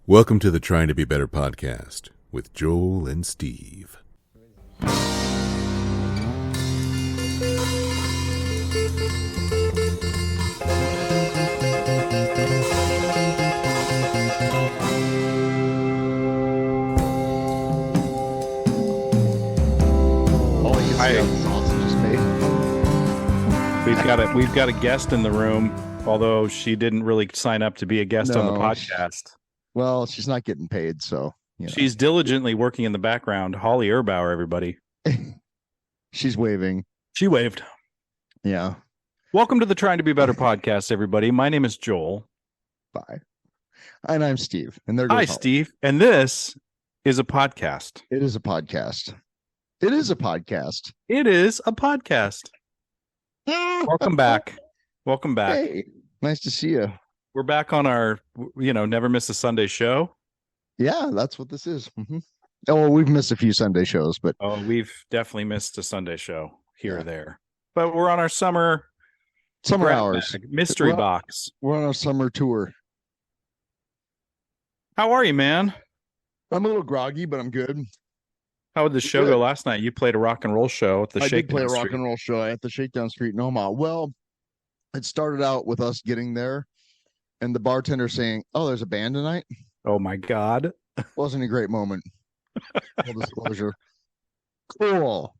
Welcome to the Trying to Be Better podcast with Joel and Steve. We've got a guest in the room, although she didn't really sign up to be a guest on the podcast. Well, she's not getting paid, so she's diligently working in the background. Holly Erbauer, everybody. She's waving. She waved. Yeah. Welcome to the Trying to Be Better podcast, everybody. My name is Joel. Bye. And I'm Steve. And there goes Hi, Holly. Steve. And this is a podcast. It is a podcast. It is a podcast. It is a podcast. Welcome back. Welcome back. Hey, nice to see you. We're back on our, never miss a Sunday show. Yeah, that's what this is. Mm-hmm. Oh, well, we've missed a few Sunday shows, but we've definitely missed a Sunday show here or there. But we're on our summer hours mystery box. We're on our summer tour. How are you, man? I'm a little groggy, but I'm good. How did the show go last night? You played a rock and roll show at the Shakedown Street. I did play a rock and roll show at the Shakedown Street in Omaha. Well, it started out with us getting there and the bartender saying, "Oh, there's a band tonight." Oh my God. Wasn't a great moment. Full disclosure. Cool.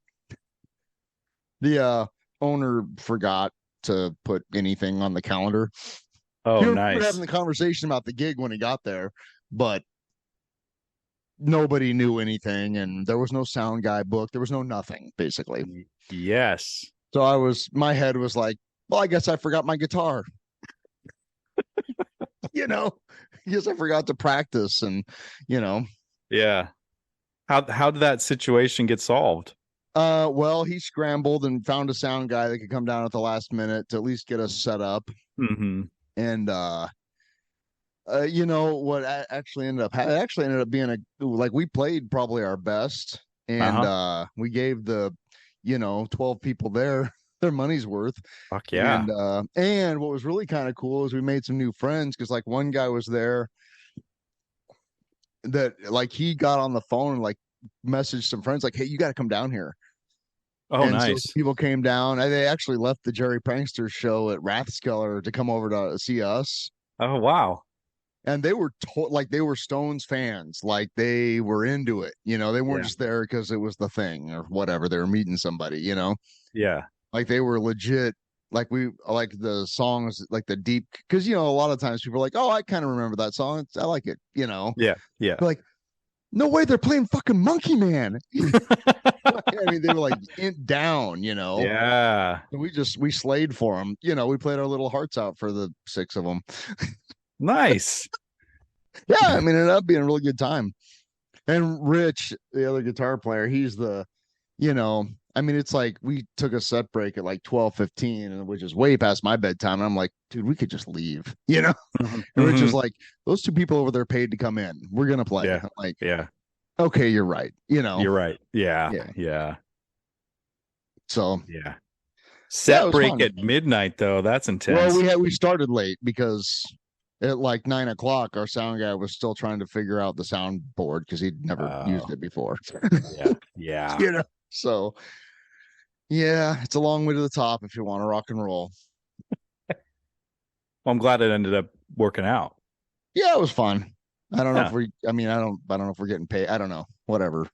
The owner forgot to put anything on the calendar. Oh, nice. We were having the conversation about the gig when he got there, but nobody knew anything, and there was no sound guy booked. There was no nothing, basically. Yes. So my head was like, well, I guess I forgot my guitar. I guess I forgot to practice, and Yeah. How did that situation get solved? Well, he scrambled and found a sound guy that could come down at the last minute to at least get us set up. Mm-hmm. And what actually ended up being we played probably our best, and we gave the 12 people there their money's worth. Fuck yeah. And what was really kind of cool is we made some new friends, because like one guy was there that like he got on the phone and like messaged some friends like, "Hey, you got to come down here." Oh, and nice. So people came down, and they actually left the Jerry Prankster show at Rathskeller to come over to see us. Oh, wow. And they were they were Stones fans, like they were into it. They weren't just there because it was the thing or whatever. They were meeting somebody, Yeah. Like they were legit. Like we like the songs, like the deep, because a lot of times people are like, "Oh, I kind of remember that song. I like it." Yeah. They're like, no way, they're playing fucking Monkey Man. I mean, they were like down, Yeah. We slayed for them. We played our little hearts out for the 6 of them. Nice. Yeah, I mean, it ended up being a really good time. And Rich, the other guitar player, he's the, I mean, it's like we took a set break at like 12:15, which is way past my bedtime. And I'm like, dude, we could just leave, Mm-hmm. And Rich is like, those 2 people over there paid to come in. We're gonna play. Yeah. I'm like, yeah. Okay, you're right. You're right. Yeah. So yeah. Set break fun. At midnight though. That's intense. Well, we started late because at like 9 o'clock, our sound guy was still trying to figure out the soundboard because he'd never used it before. Yeah. So yeah, it's a long way to the top if you want to rock and roll. Well, I'm glad it ended up working out. Yeah, it was fun. I don't know if I don't know if we're getting paid. I don't know. Whatever.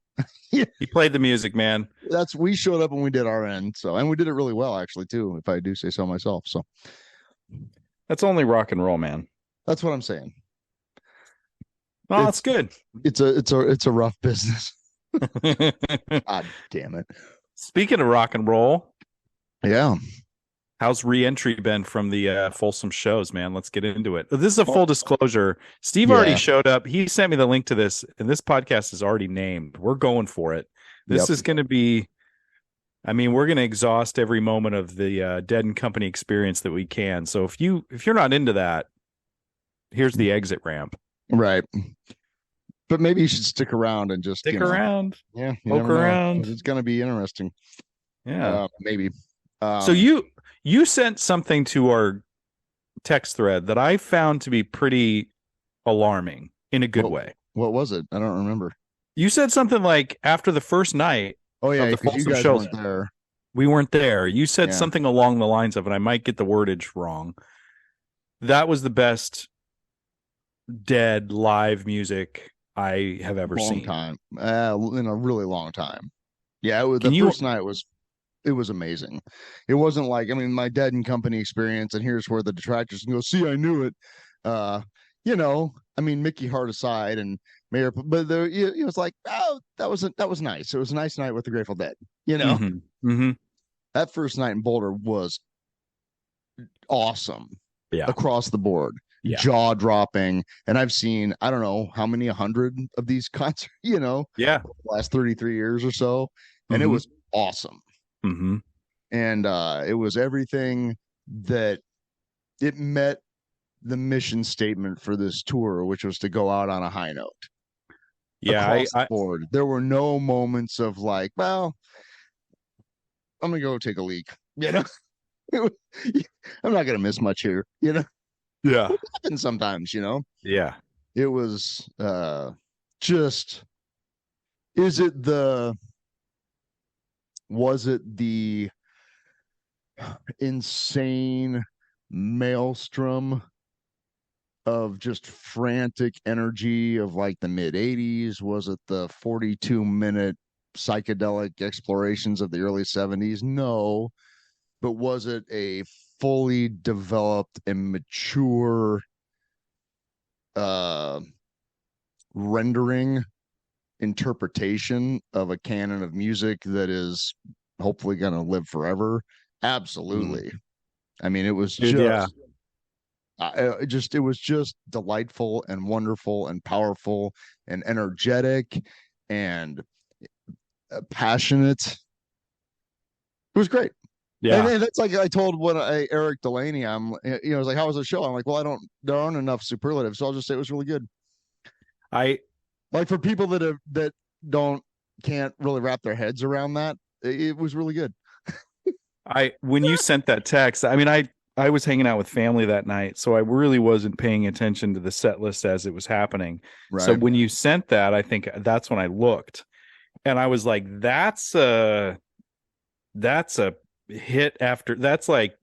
You played the music, man. We showed up and we did our end. So, and we did it really well, actually, too, if I do say so myself. So that's only rock and roll, man. That's what I'm saying. Well, that's good. It's a rough business. God damn it. Speaking of rock and roll. Yeah. How's re-entry been from the Folsom shows, man? Let's get into it. This is a full disclosure. Steve already showed up. He sent me the link to this, and this podcast is already named. We're going for it. This is going to be, we're going to exhaust every moment of the Dead and Company experience that we can. So if you're not into that, here's the exit ramp. Right. But maybe you should stick around and just stick around. Yeah. Poke around. It's going to be interesting. Yeah. Maybe. So you sent something to our text thread that I found to be pretty alarming in a good way. What was it? I don't remember. You said something like after the first night Oh yeah, of the because you Folsom guys shows, weren't there. we weren't there. You said Yeah. something along the lines of, and I might get the wordage wrong, that was the best dead live music I have ever Long seen. time. In a really long time. Yeah, first night was amazing. It wasn't like, I mean, my Dead and Company experience, and here's where the detractors can go, see, I knew it. I mean, Mickey Hart aside and Mayor, but it was like, oh, that was nice. It was a nice night with the Grateful Dead. That first night in Boulder was awesome. Yeah. Across the board. Yeah. Jaw dropping. And I've seen, I don't know how many 100 of these concerts, the last 33 years or so. And it was awesome. And it was everything that it met the mission statement for this tour, which was to go out on a high note. Yeah. Across the board. There were no moments of like, well, I'm going to go take a leak. I'm not going to miss much here, Yeah. It happens sometimes, Yeah. It was was it the insane maelstrom of just frantic energy of like the mid 80s? Was it the 42-minute psychedelic explorations of the early 70s? No. But was it a fully developed and mature rendering interpretation of a canon of music that is hopefully going to live forever? Absolutely. I mean, it was it was just delightful and wonderful and powerful and energetic and passionate. It was great. Yeah. And that's like I told Eric Delaney, I was like, how was the show? I'm like, well, there aren't enough superlatives, so I'll just say it was really good. I like, for people that can't really wrap their heads around that, it was really good. When you sent that text, I mean, I was hanging out with family that night, so I really wasn't paying attention to the set list as it was happening. Right. So when you sent that, I think that's when I looked, and I was like, that's a hit after that's like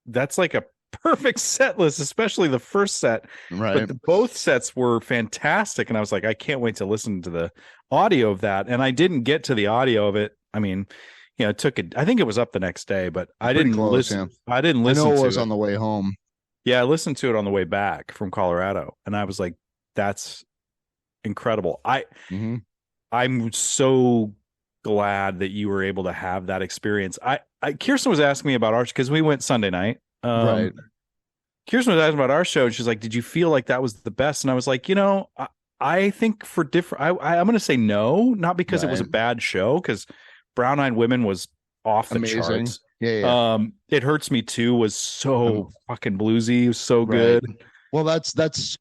a perfect set list, especially the first set. Right. But both sets were fantastic, and I was like, I can't wait to listen to the audio of that. And I didn't get to the audio of it. I mean, it took it. I think it was up the next day, but I didn't listen. Yeah. I didn't listen. I know it was on the way home. Yeah, I listened to it on the way back from Colorado, and I was like, that's incredible. I'm so glad that you were able to have that experience. Kirsten was asking me about ours because we went Sunday night. Right. Kirsten was asking about our show. She's like, did you feel like that was the best? And I was like, I think for different, I'm going to say no, not because it was a bad show, because Brown Eyed Women was off the charts. Yeah. It Hurts Me Too was so fucking bluesy. It was so good. Well, that's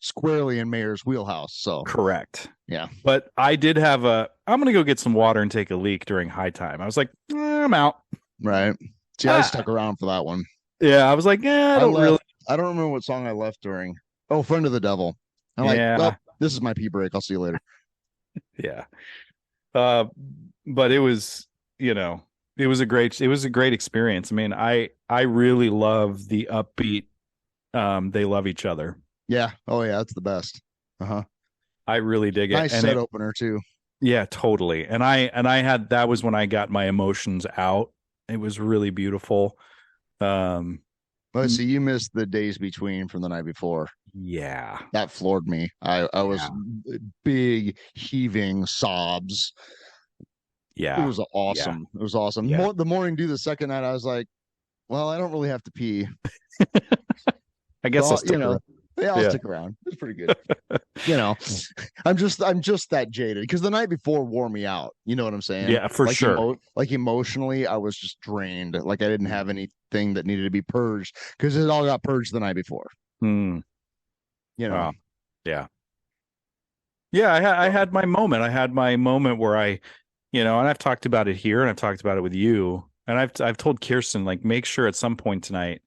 squarely in Mayer's wheelhouse. So correct. Yeah. But I did have I'm going to go get some water and take a leak during high time. I was like, I'm out. Right. See, I stuck around for that one. Yeah. I was like, I don't remember what song I left during. Oh, Friend of the Devil. I'm like, well, this is my pee break. I'll see you later. Yeah. But it was, it was a great experience. I mean, I really love the upbeat, They Love Each Other. Yeah. Oh yeah. That's the best. I really dig it. Nice set opener too. Yeah, totally. And I had, that was when I got my emotions out. It was really beautiful. Let's see, you missed the Days Between from the night before. Yeah. That floored me. I was big heaving sobs. Yeah. It was awesome. Yeah. It was awesome. Yeah. The morning due the second night, I was like, well, I don't really have to pee. I guess I'll stick around. Yeah, I'll stick around. It's pretty good. I'm just that jaded because the night before wore me out. You know what I'm saying? Yeah, for sure. Like emotionally, I was just drained. Like I didn't have anything that needed to be purged because it all got purged the night before. Yeah. Yeah, I had my moment. I had my moment where I, and I've talked about it here and I've talked about it with you. And I've told Kirsten, like, make sure at some point tonight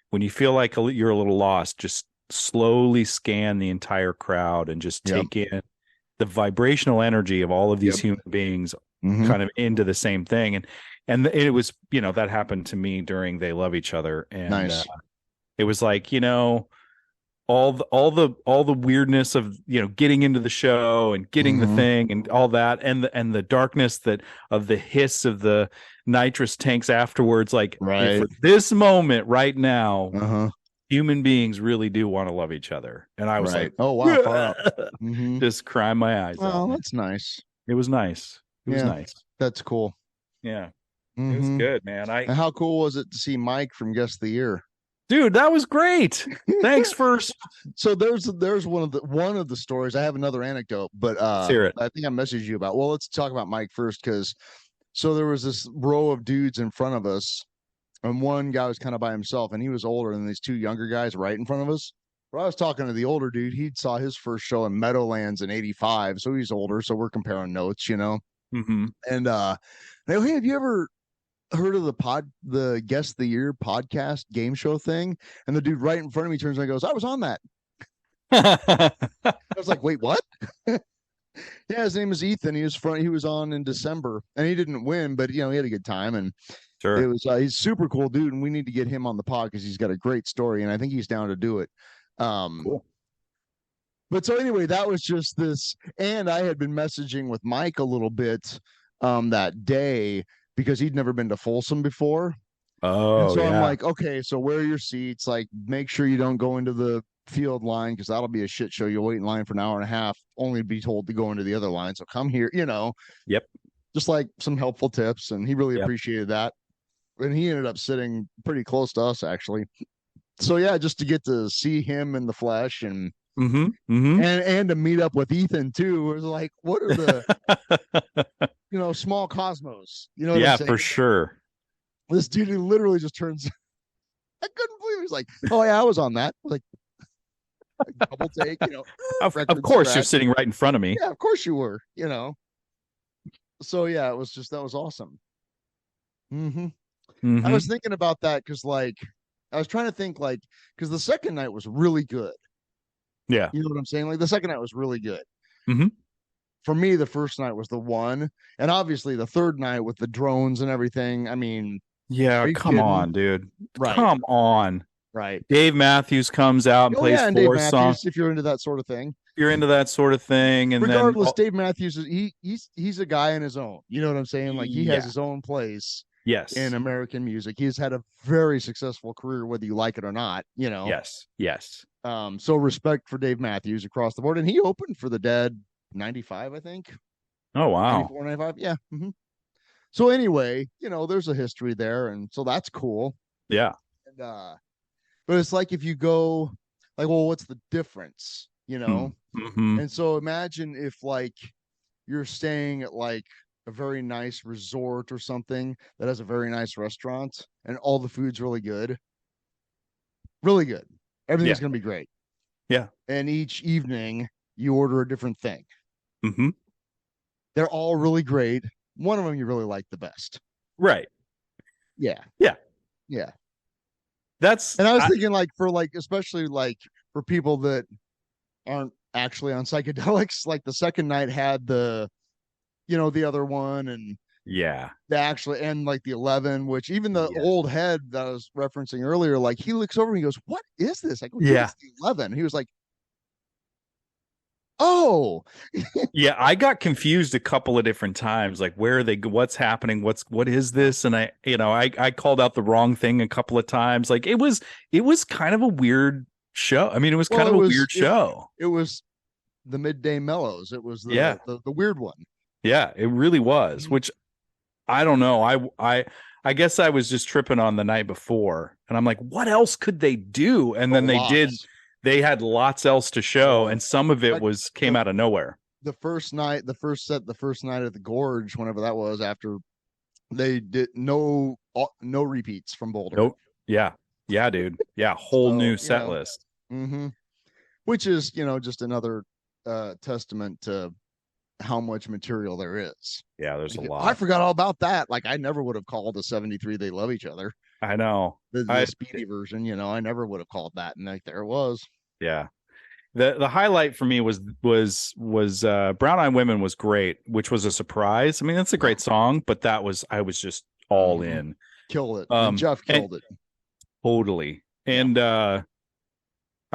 when you feel like you're a little lost, just slowly scan the entire crowd and just take in the vibrational energy of all of these human beings kind of into the same thing. And it was, that happened to me during They Love Each Other. And it was like, all the weirdness of, getting into the show and getting the thing and all that. And the darkness of the hiss of the nitrous tanks afterwards. Like for this moment right now, human beings really do want to love each other. And I was like, oh, wow. Just crying my eyes out. Oh, that's nice. It was nice. It was nice. That's cool. Yeah. It was good, man. And how cool was it to see Mike from Guest of the Year? Dude, that was great. Thanks for. So there's one of the stories. I have another anecdote, but let's hear it. I think I messaged you about. Well, let's talk about Mike first, because so there was this row of dudes in front of us, and one guy was kind of by himself, and he was older than these two younger guys right in front of us. But I was talking to the older dude. He saw his first show in Meadowlands in '85, so he's older. So we're comparing notes, And they go, hey, have you ever heard of the Guest of the Year podcast game show thing? And the dude right in front of me turns and goes, I was on that. I was like, wait, what? Yeah, his name is Ethan. He was on in December, and he didn't win, but he had a good time. And it was he's super cool dude, and we need to get him on the pod because he's got a great story, and I think he's down to do it. Cool. But so anyway, that was just this, and I had been messaging with Mike a little bit that day because he'd never been to Folsom before. Oh, and so I'm like, okay, so where are your seats? Like, make sure you don't go into the field line because that'll be a shit show. You'll wait in line for an hour and a half, only to be told to go into the other line. So come here, Yep. Just like some helpful tips, and he really appreciated that. And he ended up sitting pretty close to us, actually. So yeah, just to get to see him in the flesh and and to meet up with Ethan too, it was like, what are the small cosmos? What I'm saying? For sure. This dude literally just turns. I couldn't believe it. He was like, "Oh yeah, I was on that." Like double take, Of course, you're sitting right in front of me. Yeah, of course you were. So yeah, that was awesome. I was thinking about that because, like, I was trying to think, like, because the second night was really good. Yeah, you know what I'm saying? Like, the second night was really good. For me, the first night was the one, and obviously the third night with the drones and everything. I mean, yeah, come on, dude. Right. Come on. Right. Dave Matthews comes out and plays and four Dave songs. Matthews, if you're into that sort of thing. You're into that sort of thing, and regardless, Dave Matthews he's a guy in his own. You know what I'm saying? Like, he has his own place. Yes. In American music, he's had a very successful career, whether you like it or not. Yes. So respect for Dave Matthews across the board, and he opened for the Dead 95, I think. Oh wow. 94, 95, yeah. So anyway, there's a history there, and so that's cool. Yeah. And but it's like, if you go, like, well, what's the difference? And so imagine if, like, you're staying at, like, a very nice resort or something that has a very nice restaurant, and all the food's really good. Everything's going to be great. Yeah. And each evening you order a different thing. They're all really great. One of them you really like the best. Right. Yeah. And I was thinking, like, for, like, especially, like, for people that aren't actually on psychedelics, like, the second night had the other one, and like the 11, which even the old head that I was referencing earlier, like, he looks over and he goes, what is this? I go, it's the 11. He was like, oh. Yeah, I got confused a couple of different times, like, where are they, what's happening, what is this? And I called out the wrong thing a couple of times. Like, it was kind of a weird show. I mean, it was kind of a weird show. It was the Midday Mellows. It was the weird one. Yeah, it really was, which I don't know. I guess I was just tripping on the night before, and I'm like, what else could they do? And then they had lots else to show, and some of it came out of nowhere. The first night at the Gorge, whenever that was, after they did no repeats from Boulder. Nope. Yeah, dude. Yeah, whole new set list. Which is, just another testament to how much material there is. Yeah, there's a lot. I forgot all about that. Like, I never would have called the 73 They Love Each Other. I know. The speedy version, I never would have called that. And, like, there it was. Yeah. The highlight for me was Brown Eyed Women was great, which was a surprise. I mean, that's a great song, but I was just all in. Kill it. And Jeff killed it. Totally. And I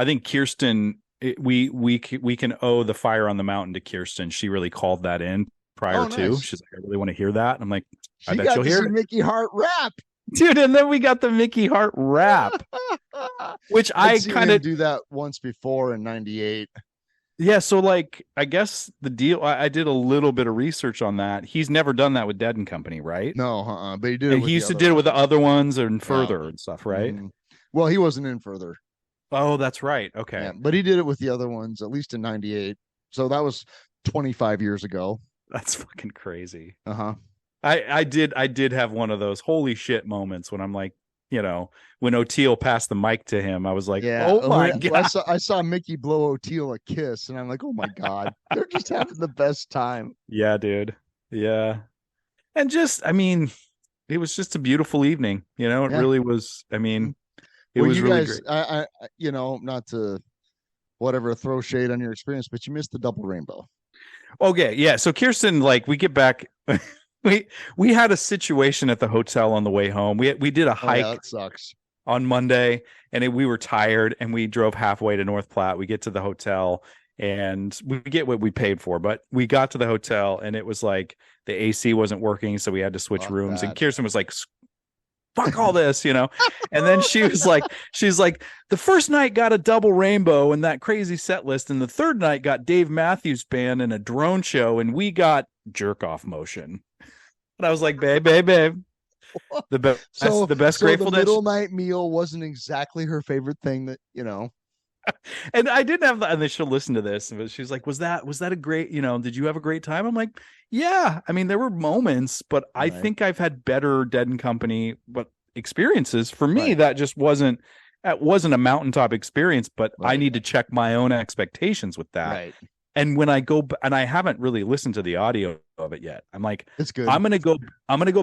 think Kirsten, we can owe the Fire on the Mountain to Kirsten. She really called that in prior to. She's like, I really want to hear that. And I'm like, I bet you'll hear it. Mickey Hart rap. Dude, and then we got the Mickey Hart rap, which I kind of do that once before in '98. Yeah, so like I guess the deal. I did a little bit of research on that. He's never done that with Dead and Company, right? No, but he did. And he used to do it with the other ones and Further and stuff, right? Well, he wasn't in Further. Oh, that's right. Okay, yeah, but he did it with the other ones, at least in '98. So that was 25 years ago. That's fucking crazy. I did have one of those holy shit moments when I'm like, when O'Teal passed the mic to him, I was like, oh my God. I saw Mickey blow O'Teal a kiss, and I'm like, oh my God, they're just having the best time. Yeah, dude. Yeah. And just, I mean, it was just a beautiful evening. It really was. I mean, it was really great. I not to throw shade on your experience, but you missed the double rainbow. Okay. Yeah. So Kirsten, like, we get back. We had a situation at the hotel on the way home. We did a hike. That sucks. On Monday, and we were tired, and we drove halfway to North Platte. We get to the hotel, and we get what we paid for. But we got to the hotel, and it was like the AC wasn't working, so we had to switch rooms. And Kirsten was like, "Fuck all this," And then she's like, "The first night got a double rainbow and that crazy set list, and the third night got Dave Matthews Band and a drone show, and we got jerk off motion." And I was like, babe. The best Grateful Dead. The middle night meal wasn't exactly her favorite thing that. And I didn't have and they should listen to this, but she's like, was that a great, did you have a great time? I'm like, yeah. I mean, there were moments, but I think I've had better Dead and Company experiences. For me, that wasn't a mountaintop experience, but I need to check my own expectations with that. Right. And when I go, and I haven't really listened to the audio of it yet, I'm like, it's good. I'm gonna go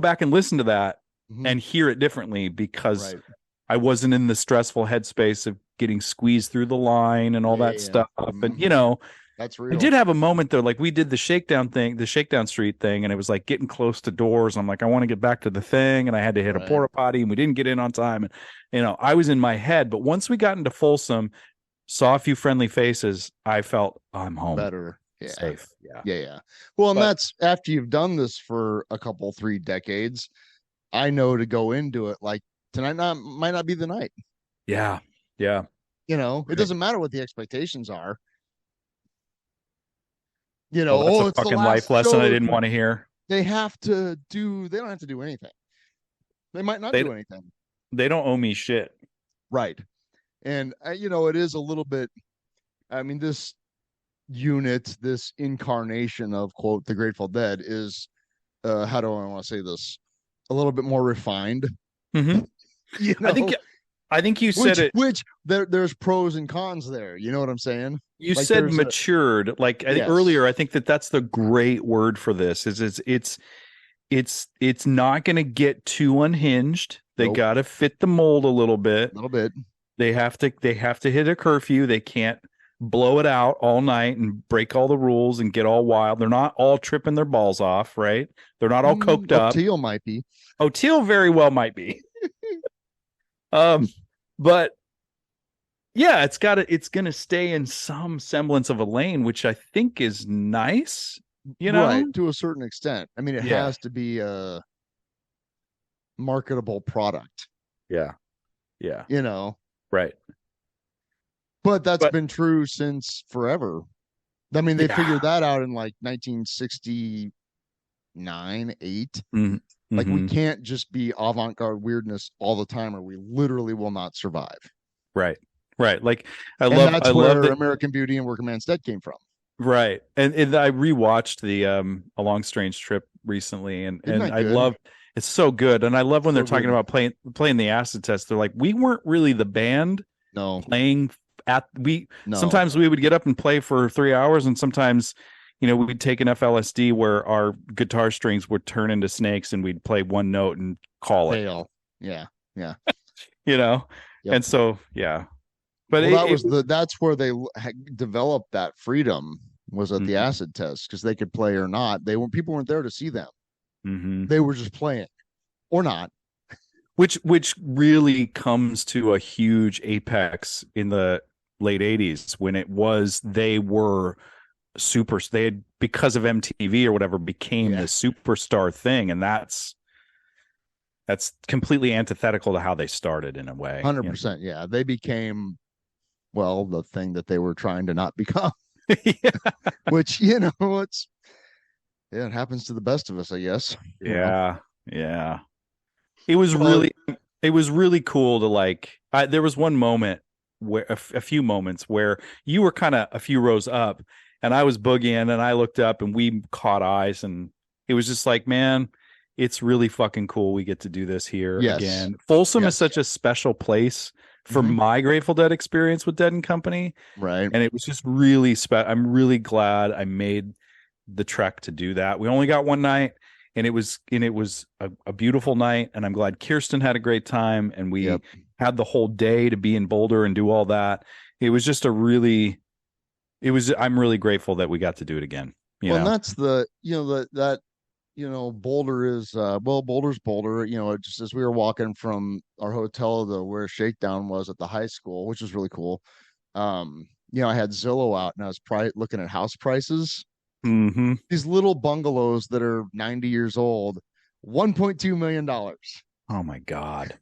back and listen to that and hear it differently, because I wasn't in the stressful headspace of getting squeezed through the line and all that stuff. And that's real. I did have a moment though, like we did the Shakedown Street thing, and it was like getting close to doors. I'm like, I want to get back to the thing, and I had to hit a porta potty, and we didn't get in on time. And I was in my head, but once we got into Folsom, saw a few friendly faces, I felt I'm home. Better. Yeah. Safe. Yeah. Well, and that's after you've done this for a couple, 3 decades. I know to go into it like tonight might not be the night. Yeah. It doesn't matter what the expectations are. That's a fucking life lesson I didn't want to hear. They don't have to do anything. They might not do anything. They don't owe me shit. Right. And, it is a little bit, I mean, this unit, this incarnation of, quote, the Grateful Dead is, how do I want to say this? A little bit more refined. I think you said it. Which there's pros and cons there. You know what I'm saying? You said matured. I think earlier, I think that's the great word for this. It's not going to get too unhinged. They got to fit the mold a little bit. They have to hit a curfew. They can't blow it out all night and break all the rules and get all wild. They're not all tripping their balls off, right? They're not all coked up. O'Teal might be. O'Teal very well might be. But yeah, it's going to stay in some semblance of a lane, which I think is nice, Right, to a certain extent. I mean, it has to be a marketable product. Yeah. Right. But that's been true since forever. I mean, they figured that out in like 1969, 8. Like, we can't just be avant-garde weirdness all the time, or we literally will not survive. Right. Like, I love where American Beauty and Working Man's Dead came from. Right. And I rewatched the A Long Strange Trip recently, and I love it's so good. And I love when they're talking about playing the acid test. They're like, we weren't really the band playing sometimes we would get up and play for 3 hours, and sometimes we'd take enough LSD where our guitar strings would turn into snakes, and we'd play one note and call it. Yeah. And so, yeah. But that's where they developed that freedom, was at the acid test, because they could play or not. People weren't there to see them. Mm-hmm. They were just playing or not. Which really comes to a huge apex in the late 80s when they were they had, because of MTV or whatever, became the superstar thing, and that's completely antithetical to how they started in a way. 100%. Yeah, they became, well, the thing that they were trying to not become. Which, it happens to the best of us, I guess. Yeah. It was really cool to there was one moment where a few moments where you were kind of a few rows up and I was boogieing and I looked up and we caught eyes, and it was just like, man, it's really fucking cool we get to do this here again. Folsom is such a special place for my Grateful Dead experience with Dead and Company. Right. And it was just really I'm really glad I made the trek to do that. We only got one night, and it was a beautiful night, and I'm glad Kirsten had a great time, and we had the whole day to be in Boulder and do all that. It was just I'm really grateful that we got to do it again. And that's Boulder is Boulder's Boulder. Just as we were walking from our hotel to where Shakedown was at the high school, which was really cool. I had Zillow out, and I was looking at house prices. Mm-hmm. These little bungalows that are 90 years old, $1.2 million. Oh my God.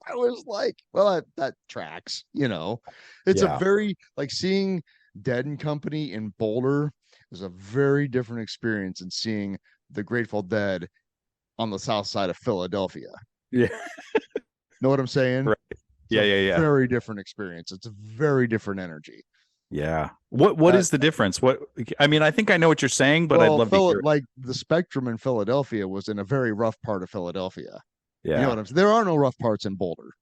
I was like, well, that tracks. It's a very, seeing Dead and Company in Boulder is a very different experience than seeing the Grateful Dead on the south side of Philadelphia. Yeah. Know what I'm saying? Right. Yeah. Very different experience. It's a very different energy. Yeah. What is the difference? I think I know what you're saying, but I'd love to hear it. The Spectrum in Philadelphia was in a very rough part of Philadelphia. Yeah. You know what I'm saying? There are no rough parts in Boulder.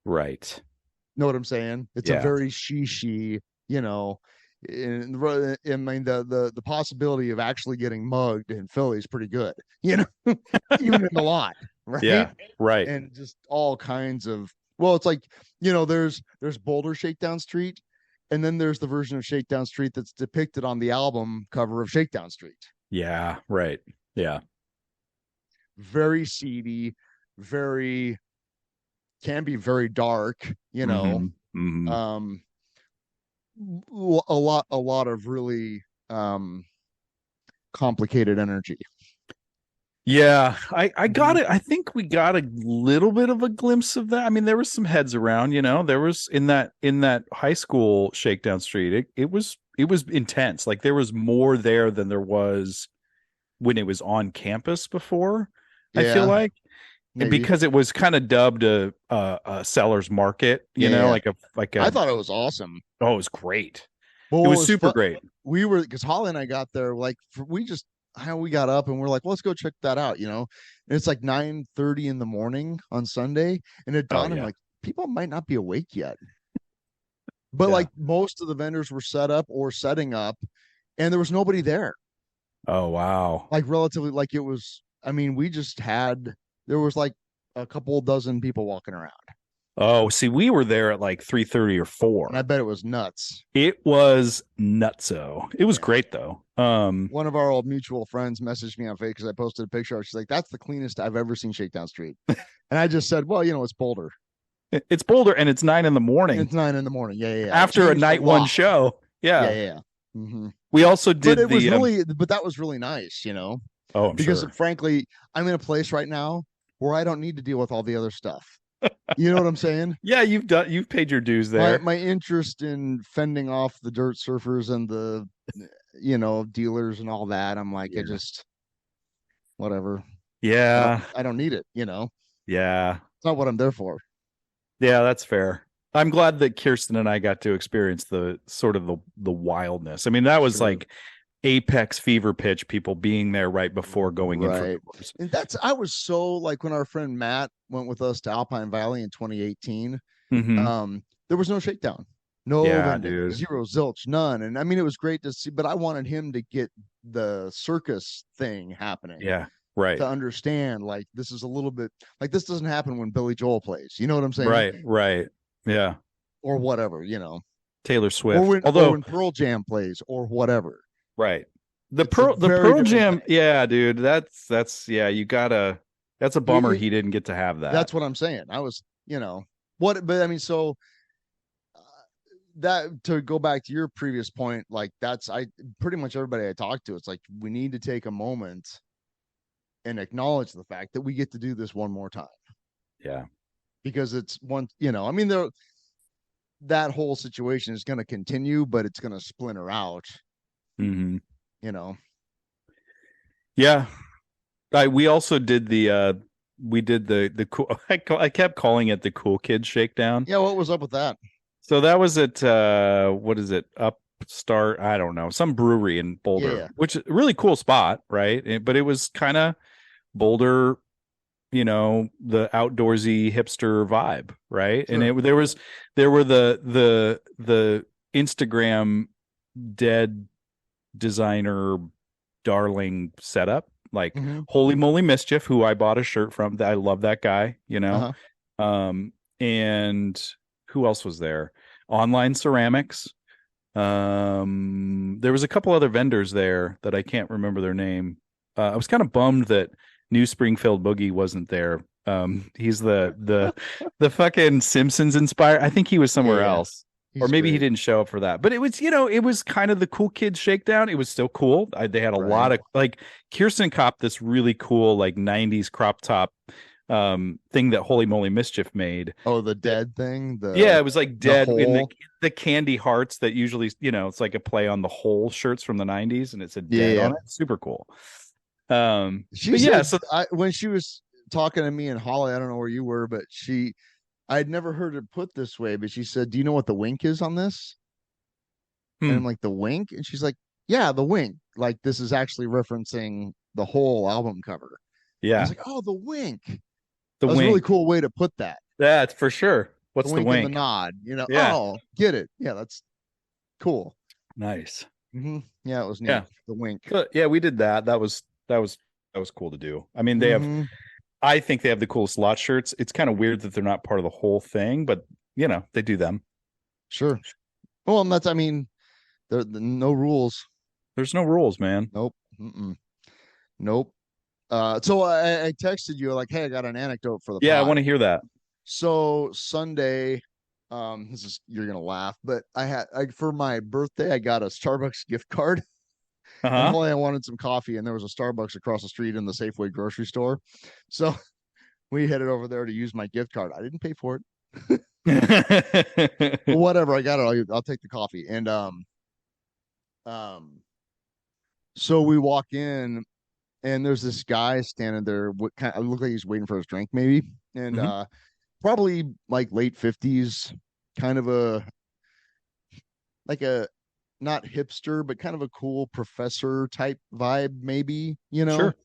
Right. Know what I'm saying? It's a very she, and the possibility of actually getting mugged in Philly is pretty good, even in the lot, right? Yeah, right. And just all kinds of, it's like, there's Boulder Shakedown Street, and then there's the version of Shakedown Street that's depicted on the album cover of Shakedown Street. Yeah, right. Yeah. Very seedy, can be very dark, Mm-hmm. A lot of really complicated energy. Yeah, I got it. I think we got a little bit of a glimpse of that. I mean, there was some heads around, there was in that high school Shakedown Street. It was intense. Like there was more there than there was when it was on campus before. I feel like. And because it was kind of dubbed a seller's market, like a. I thought it was awesome. Oh, it was great. Well, it was super great. We were, because Holly and I got there, we got up and we're like, well, let's go check that out, and it's like 9:30 in the morning on Sunday, and it dawned on like, people might not be awake yet. But most of the vendors were set up or setting up, and there was nobody there. Oh wow. Relatively, it was, there was like a couple dozen people walking around. Oh, see, we were there at like 3:30 or 4. And I bet it was nuts. It was nutso. It was great though. One of our old mutual friends messaged me on Facebook because I posted a picture. She's like, "That's the cleanest I've ever seen Shakedown Street." And I just said, "Well, it's Boulder. It's Boulder, and it's 9 in the morning. It's 9 in the morning. Yeah. After a night one show. Yeah. Yeah. Mm-hmm. We also did, but that was really nice, Oh, I'm because sure. Frankly, I'm in a place right now where I don't need to deal with all the other stuff. You know what I'm saying? Yeah, you've paid your dues there. My interest in fending off the dirt surfers and the dealers and all that, I'm like, I just whatever. Yeah. I don't need it, Yeah. It's not what I'm there for. Yeah, that's fair. I'm glad that Kirsten and I got to experience the sort of the wildness. I mean, that was like apex fever pitch, people being there right before going in for tours. And I was so when our friend Matt went with us to Alpine Valley in 2018, there was no Shakedown, no vending, zero, zilch, none. And I mean, it was great to see, but I wanted him to get the circus thing happening. Yeah. Right. To understand, this is a little bit this doesn't happen when Billy Joel plays. You know what I'm saying? Right. Yeah. or whatever, you know, Taylor or Swift. when Although Pearl Jam plays or whatever. right. It's a The very Pearl different Jam, thing. yeah, dude. That's yeah, you gotta that's a bummer he didn't get to have that. That's what I'm saying. I was, you know, what, but I mean, so uh, that to go back to your previous point, like that's I pretty much everybody I talked to, it's like we need to take a moment and acknowledge the fact that we get to do this one more time Yeah. because it's one, you know, I mean, there that whole situation is going to continue, but it's going to splinter out, Mm-hmm. you know. Yeah. We also did we did the cool I kept calling it the Cool Kids Shakedown. Yeah, what was up with that? So that was at what is it? Upstart, I don't know, some brewery in Boulder, Yeah. which is a really cool spot, right? But it was kind of Boulder, you know, the outdoorsy hipster vibe, right? Sure. And there were the Instagram dead designer darling setup, like Mm-hmm. Holy Moly Mischief, who I bought a shirt from. I love that guy, you know. And who else was there? Online Ceramics. There was a couple other vendors there that I can't remember their name. I was kind of bummed that New Springfield Boogie wasn't there. He's the fucking Simpsons inspired. I think he was somewhere Yeah, else. he's Or maybe he great. didn't show up for that. But it was, you know, it was kind of the Cool Kids Shakedown. It was still cool. They had a lot Right. of like Kirsten copped this really cool like 90s crop top thing that Holy Moly Mischief made. Oh, the dead thing, Yeah, it was like the dead in hole. the candy hearts that usually, you know, it's like a play on the whole shirts from the 90s and it said dead Yeah. on it. Super cool. She But yeah, said so when she was talking to me and Holly, I don't know where you were, but I had never heard it put this way, but she said, "Do you know what the wink is on this?" And hmm, I'm like, "The wink?" And she's like, "Yeah, the wink. Like this is actually referencing the whole album cover." I was yeah, like, "Oh, the wink." the That was a really wink. cool way to put that. That's for sure. The What's the wink and the wink? nod, you know. Yeah, Oh, get it. Yeah, that's cool. nice. Yeah, it was neat. Yeah. The wink. But yeah, we did that. That was cool to do. I mean, Hmm. I think they have the coolest lot shirts. It's kind of weird that they're not part of the whole thing, but you know, they do them. Sure. Well, and that's, I mean, there no rules. There's no rules, man. Nope. Mm-mm. Nope. So I texted you like, hey, I got an anecdote for the Yeah, I pod. want to hear that. So Sunday, this is you're gonna laugh, but for my birthday, I got a Starbucks gift card, and Uh-huh. Holly, I wanted some coffee, and there was a Starbucks across the street in the Safeway grocery store, so we headed over there to use my gift card. I didn't pay for it, but whatever. I got it. I'll take the coffee, and um, so we walk in, and there's this guy standing there. What kind of look like he's waiting for his drink, maybe, and Mhm. probably like late 50s, kind of a like a not hipster, but kind of a cool professor type vibe, maybe, you know. Sure.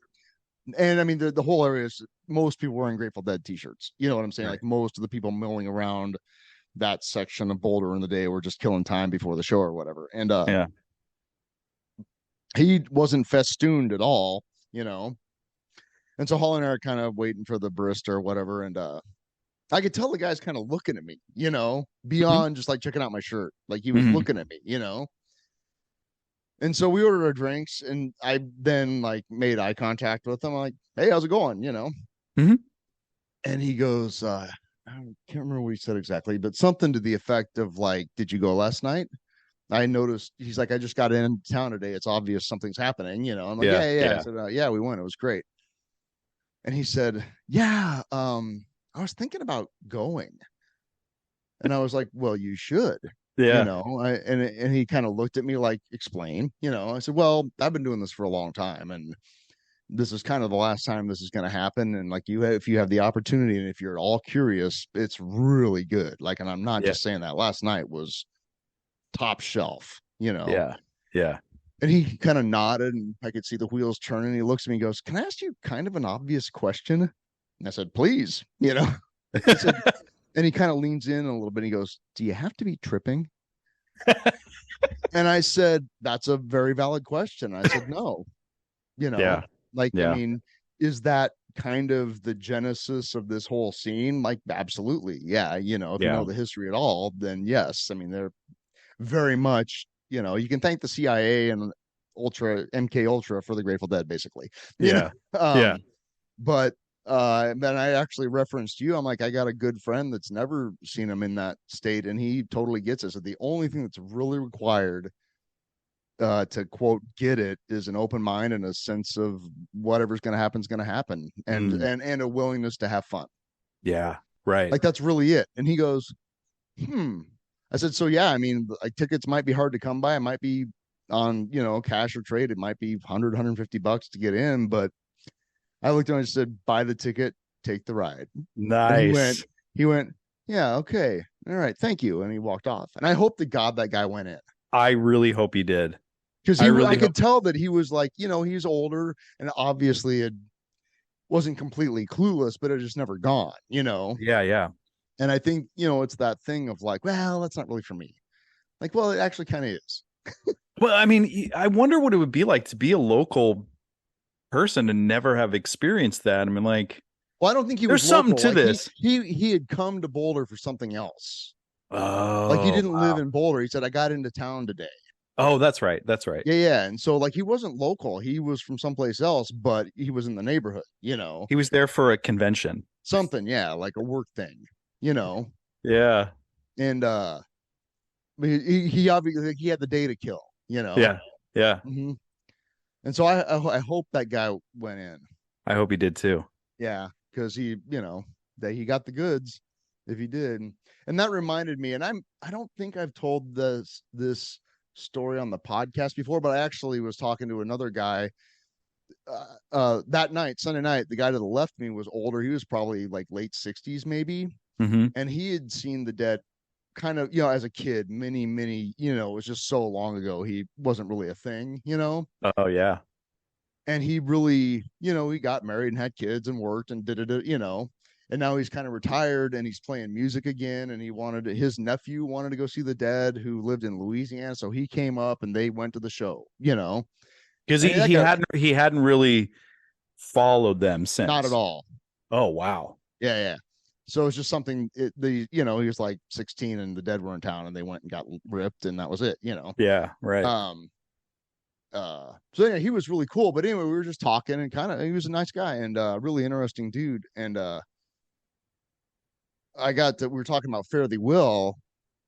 And I mean, the whole area is most people wearing Grateful Dead t-shirts. You know what I'm saying? Right. Like most of the people milling around that section of Boulder in the day were just killing time before the show or whatever. And Yeah. he wasn't festooned at all, you know. And so Holly and I are kind of waiting for the barista or whatever. And I could tell the guy's kind of looking at me, you know, Mhm. beyond just like checking out my shirt. Like he was Mhm. looking at me, you know. And so we ordered our drinks, and I then like made eye contact with him. I'm like, hey, how's it going? You know. Mhm. And he goes, I can't remember what he said exactly, but something to the effect of like, did you go last night? I noticed he's like, I just got in town today. It's obvious something's happening, you know. I'm like, Yeah. yeah, yeah, yeah. I Yeah. said, yeah, we went. It was great. And he said, yeah, I was thinking about going. And I was like, well, you should, you Yeah. know. And he kind of looked at me like, explain, you know. I said, well, I've been doing this for a long time, and this is kind of the last time this is going to happen. And like if you have the opportunity, and if you're at all curious, it's really good. Like, and I'm not Yeah. just saying that. Last night was top shelf, you know. Yeah. Yeah. And he kind of nodded, and I could see the wheels turning. He looks at me and goes, can I ask you kind of an obvious question? And I said, please, you know. I said, and he kind of leans in a little bit. And he goes, do you have to be tripping? And I said, that's a very valid question. I said, no, you know, Yeah. like, I Yeah. mean, is that kind of the genesis of this whole scene? Like, absolutely. Yeah. You know, if you Yeah. know the history at all, then yes. I mean, they're very much, you know, you can thank the CIA and MK Ultra for the Grateful Dead, basically. You Yeah. know? Yeah. But then I actually referenced you. I'm like, I got a good friend that's never seen him in that state, and he totally gets it. So the only thing that's really required to quote get it is an open mind and a sense of whatever's going to happen is going to happen, and a willingness to have fun. Yeah. Right. Like, that's really it. And he goes, I said, so yeah, I mean, like, tickets might be hard to come by. It might be on, you know, cash or trade. It might be 100 $150 to get in, but I looked at him and said, buy the ticket, take the ride. Nice. He went, yeah, okay, all right, thank you, and he walked off. And I hope to God that guy went in, I really hope he did. because I could tell that he was like, you know, he's older and obviously it wasn't completely clueless, but it just never gone, you know. Yeah. Yeah. And I think, you know, it's that thing of like, well, that's not really for me. Like, well, it actually kind of is. Well, I mean, I wonder what it would be like to be a local person and never have experienced that. I mean, like, Well, I don't think he there's was something local. to Like, this. he had come to Boulder for something else. Oh, Like, he didn't live wow. in Boulder. He said, I got into town today. Oh, that's right. That's right. Yeah. And so, like, he wasn't local. He was from someplace else, but he was in the neighborhood, you know, He was there for a convention. something. Yeah. Like a work thing, you know. Yeah. And, he obviously, like, he had the day to kill, you know. Yeah. Yeah. Mm-hmm. And so I hope that guy went in. I hope he did too. Yeah. Because he, you know, that he got the goods if he did. And that reminded me, and I don't think I've told this story on the podcast before, but I actually was talking to another guy that night, Sunday night. The guy to the left of me was older. He was probably like late 60s maybe, Mm-hmm. and he had seen the Dead kind of, you know, as a kid, many, you know, it was just so long ago, he wasn't really a thing, you know. Oh, yeah. And he really, you know, he got married and had kids and worked and did it, you know. And now he's kind of retired and he's playing music again. And his nephew wanted to go see the Dead, who lived in Louisiana. So he came up and they went to the show, you know, Because And he hadn't really followed them since. not at all. Oh, wow. Yeah. So it's just something, you know, he was like 16 and the Dead were in town and they went and got ripped and that was it, you know. Yeah. Right. So yeah, he was really cool. But anyway, we were just talking and he was a nice guy and really interesting dude. And we were talking about Fare Thee Will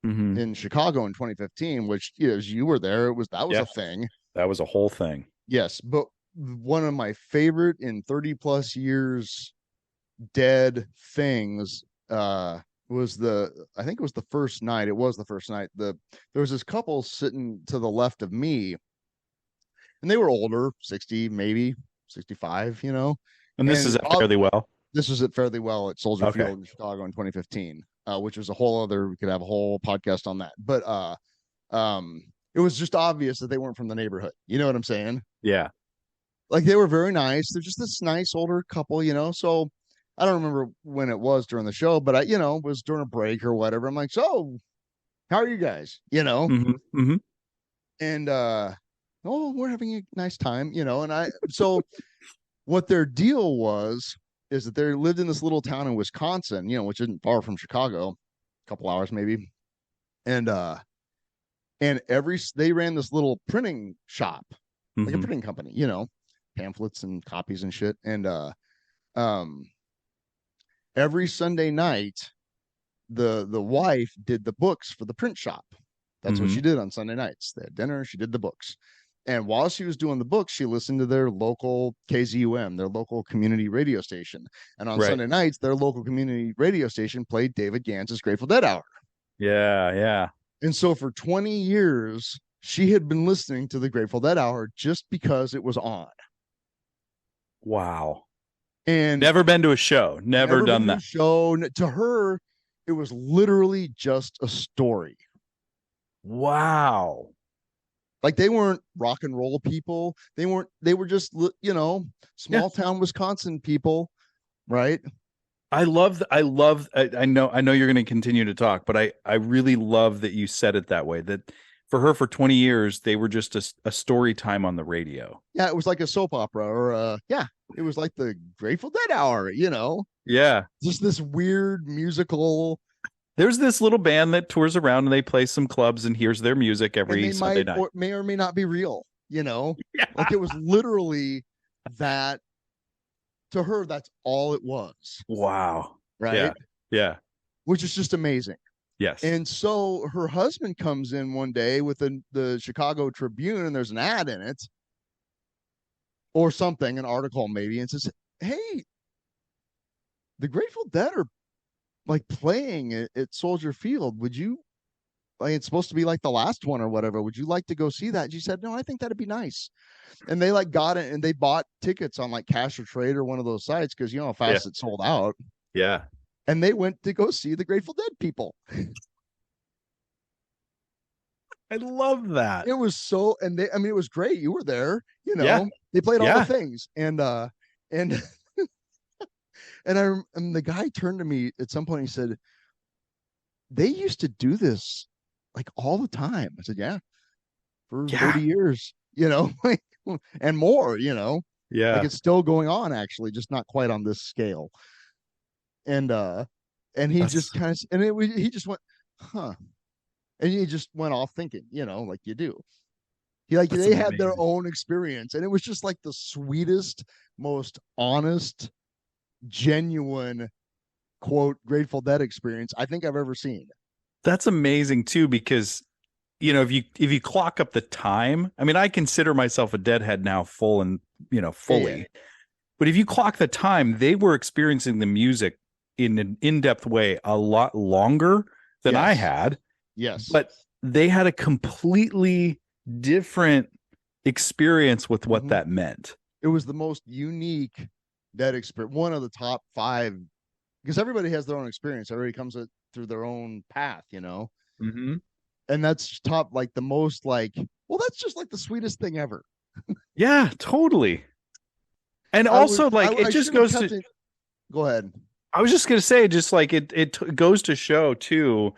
Mm-hmm. in Chicago in 2015, which, you know, as you were there, that was a thing. That was a whole thing. Yes, but one of my favorite in 30 plus years Dead things was I think it was the first night. It was the first night. There was this couple sitting to the left of me, and they were older, 60 maybe 65, you know. And this is at Fare Thee Well. This was at Fare Thee Well at Soldier Field in Chicago in 2015, which was a whole other. We could have a whole podcast on that. But it was just obvious that they weren't from the neighborhood. You know what I'm saying? Yeah. Like, they were very nice. They're just this nice older couple, you know. So I don't remember when it was during the show, but you know, it was during a break or whatever. I'm like, so how are you guys? You know? Mm-hmm. Mm-hmm. And oh, we're having a nice time, you know. And so what their deal is that they lived in this little town in Wisconsin, you know, which isn't far from Chicago, a couple hours maybe. And they ran this little printing shop, like a printing company, you know, pamphlets and copies and shit. And every Sunday night, the wife did the books for the print shop. That's what she did on Sunday nights. They had dinner, she did the books. And while she was doing the books, she listened to their local KZUM, their local community radio station. And on Sunday nights, their local community radio station played David Gantz's Grateful Dead Hour. Yeah, yeah. And so for 20 years, she had been listening to the Grateful Dead Hour just because it was on. Wow. And never been to a show, never done that. Show. To her, it was literally just a story. Wow. Like, they weren't rock and roll people. They were just, you know, small town Wisconsin people, right? I know you're going to continue to talk, but I really love that you said it that way, that for 20 years, they were just a story time on the radio. Yeah, it was like a soap opera, or it was like the Grateful Dead hour, Yeah. just this weird musical. There's this little band that tours around and they play some clubs and here's their music And every they Sunday might night. or may or may not be real, Yeah. like it was literally that. To her, that's all it was. Wow. Right. Yeah. Which is just amazing. Yes. And so her husband comes in one day with the Chicago Tribune, and there's an ad in it or something, an article maybe, and says, "Hey, the Grateful Dead are like playing at Soldier Field. Would you, like, it's supposed to be like the last one or whatever. Would you like to go see that?" And she said, "No, I think that'd be nice." And they like got it, and they bought tickets on like Cash or Trade or one of those sites, because you know how fast it sold out. Yeah. And they went to go see the Grateful Dead people. I love that. It was so, and I mean, it was great. You were there, Yeah. They played all the things, and and the guy turned to me at some point. He said, "They used to do this like all the time." I said, "Yeah, for 30 years, like, and more, Yeah. like it's still going on, actually, just not quite on this scale." And he just kind of, and he just went, "Huh," and he just went off thinking, like you do. They had their own experience, and it was just like the sweetest, most honest, genuine, quote, Grateful Dead experience I think I've ever seen. That's amazing too, because if you clock up the time, I mean, I consider myself a Deadhead now, fully. Yeah. But if you clock the time, they were experiencing the music in an in-depth way a lot longer than I had. Yes. But they had a completely different experience with what that meant. It was the most unique Dead experience, one of the top 5, because everybody has their own experience. Everybody comes through their own path, Mm-hmm. And that's top, like the most, like, well, that's just like the sweetest thing ever. Yeah, totally. And also, it just goes to. Go ahead. I was just going to say, just like it goes to show too,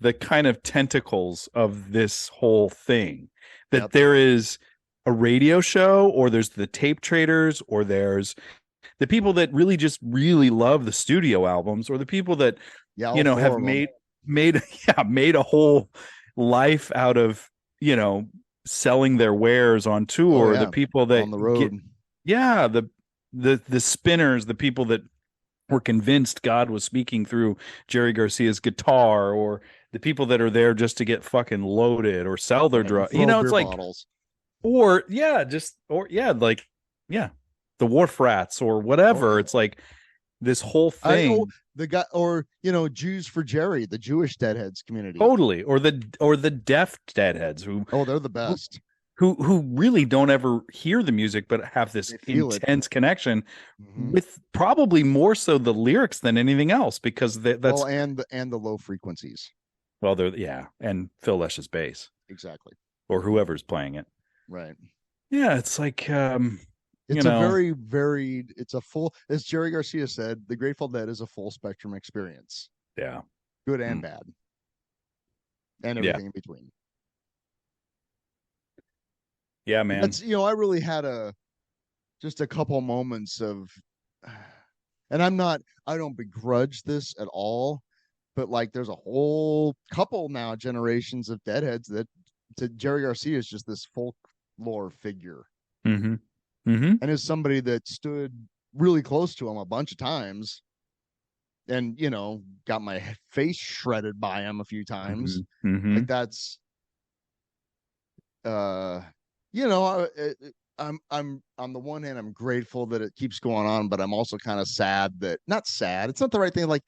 the kind of tentacles of this whole thing, that there is a radio show, or there's the tape traders, or there's the people that really love the studio albums, or the people that have made a whole life out of selling their wares on tour. The people that on the road, the spinners, the people that were convinced God was speaking through Jerry Garcia's guitar, or the people that are there just to get fucking loaded or sell their drugs. It's like bottles. The wharf rats or whatever. It's like this whole thing. The guy, or Jews for Jerry, the Jewish Deadheads community. Totally. Or the deaf Deadheads who they're the best. Who really don't ever hear the music, but have this intense connection with probably more so the lyrics than anything else, because that's and the low frequencies. Well, and Phil Lesh's bass, exactly, or whoever's playing it, right? Yeah, it's like it's a very varied. It's a full, as Jerry Garcia said, the Grateful Dead is a full spectrum experience. Yeah, good and bad, and everything in between. Yeah, man. That's, I really had just a couple moments of, and I don't begrudge this at all, but like there's a whole couple now generations of Deadheads that to Jerry Garcia is just this folklore figure. Mm-hmm. Mm-hmm. And as somebody that stood really close to him a bunch of times and, got my face shredded by him a few times, like that's, I'm on the one hand, I'm grateful that it keeps going on, but I'm also kind of sad that, not sad, it's not the right thing. Like,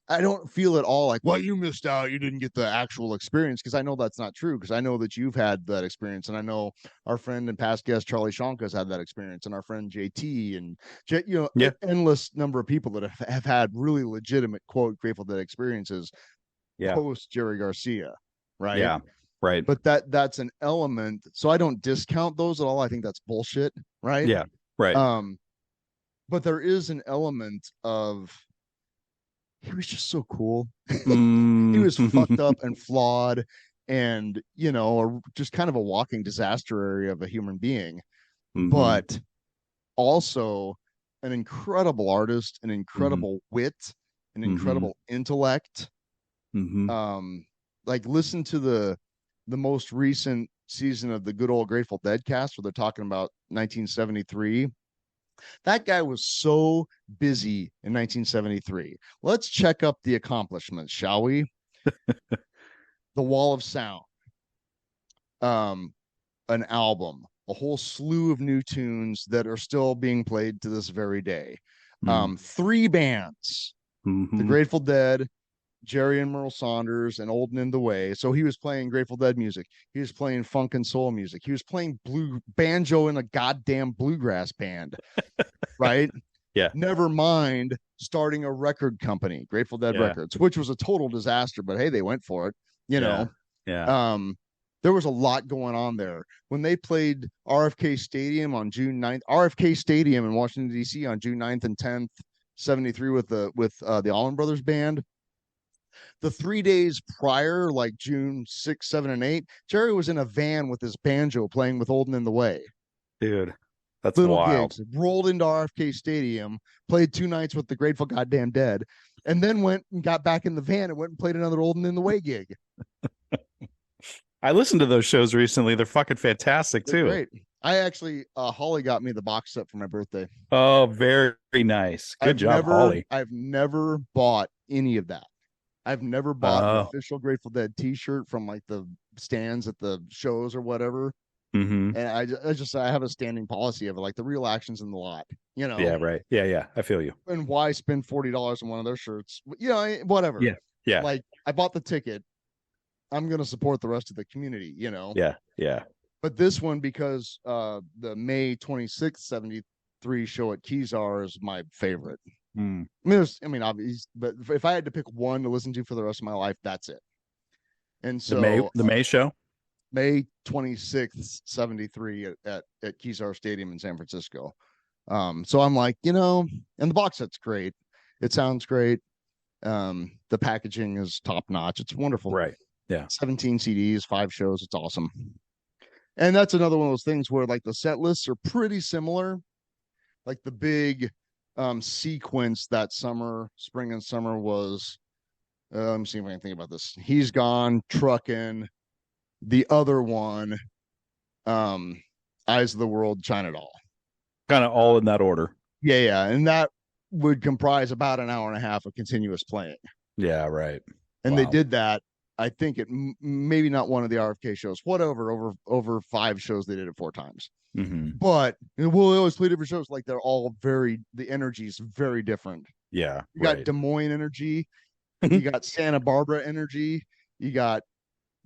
I don't feel at all like, well, you missed out, you didn't get the actual experience, because I know that's not true, because I know that you've had that experience, and I know our friend and past guest Charlie Shonka's had that experience, and our friend JT and an endless number of people that have had really legitimate, quote, Grateful Dead experiences post Jerry Garcia, right? Yeah. Right. But that's an element. So I don't discount those at all. I think that's bullshit. Right. Yeah. Right. But there is an element of, he was just so cool. He was fucked up and flawed. and just kind of a walking disaster area of a human being, Mhm. but also an incredible artist, an incredible wit, an incredible intellect. Like listen to the most recent season of the Good Old Grateful Dead cast where they're talking about 1973. That guy was so busy in 1973. Let's check up the accomplishments, shall we? The Wall of Sound, an album, a whole slew of new tunes that are still being played to this very day. 3 bands, the Grateful Dead, Jerry and Merle Saunders, and Old and in the Way. So he was playing Grateful Dead music. He was playing funk and soul music. He was playing banjo in a goddamn bluegrass band, right? Yeah. Never mind starting a record company, Grateful Dead Records, which was a total disaster, but hey, they went for it, Yeah. There was a lot going on there. When they played RFK Stadium on June 9th, RFK Stadium in Washington, D.C. on June 9th and 10th, 73 with the Allman Brothers Band. The 3 days prior, like June 6, 7, and 8, Jerry was in a van with his banjo playing with Old and in the Way. Dude, that's Little wild. gigs, rolled into RFK Stadium, played 2 nights with the Grateful Goddamn Dead, and then went and got back in the van and went and played another Old and in the Way gig. I listened to those shows recently. They're fucking fantastic too. Great. I actually, Holly got me the box set for my birthday. Oh, very nice. Good job, Holly. I've never bought any of that. I've never bought an official Grateful Dead T-shirt from like the stands at the shows or whatever. And I have a standing policy of it, like the real action's in the lot, Yeah, right. Yeah. I feel you. And why spend $40 on one of their shirts? Whatever. Yeah. Like I bought the ticket. I'm gonna support the rest of the community, Yeah. But this one, because the May 26th 73 show at Kezar is my favorite. I mean, obviously, but if I had to pick one to listen to for the rest of my life, that's it. And so the May show, May 26th 73 at Kezar Stadium in San Francisco. So I'm like, and the box set's great. It sounds great. The packaging is top notch. It's wonderful. Right. Yeah. 17 CDs, 5 shows. It's awesome. And that's another one of those things where like the set lists are pretty similar. Like the big sequence that spring and summer was, let me see if I can think about this. He's Gone, Truckin', the other one, Eyes of the World, China Doll. Kind of all in that order. Yeah. And that would comprise about an hour and a half of continuous playing. Yeah, right. And they did that. I think it maybe not one of the RFK shows, whatever, over 5 shows they did it 4 times. But we'll always play different shows. Like they're all the energy is very different. Yeah, you got Des Moines energy, you got Santa Barbara energy, you got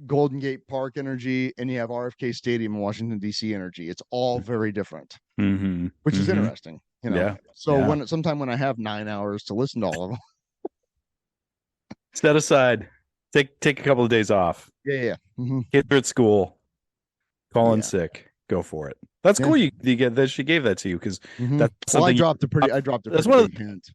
Golden Gate Park energy, and you have RFK Stadium in Washington D.C. energy. It's all very different, which is interesting. So sometime when I have 9 hours to listen to all of them, set aside. Take a couple of days off. Yeah. Kids are at school, calling sick. Go for it. That's cool. You get that. She gave that to you because that's something. I dropped a pretty big hint.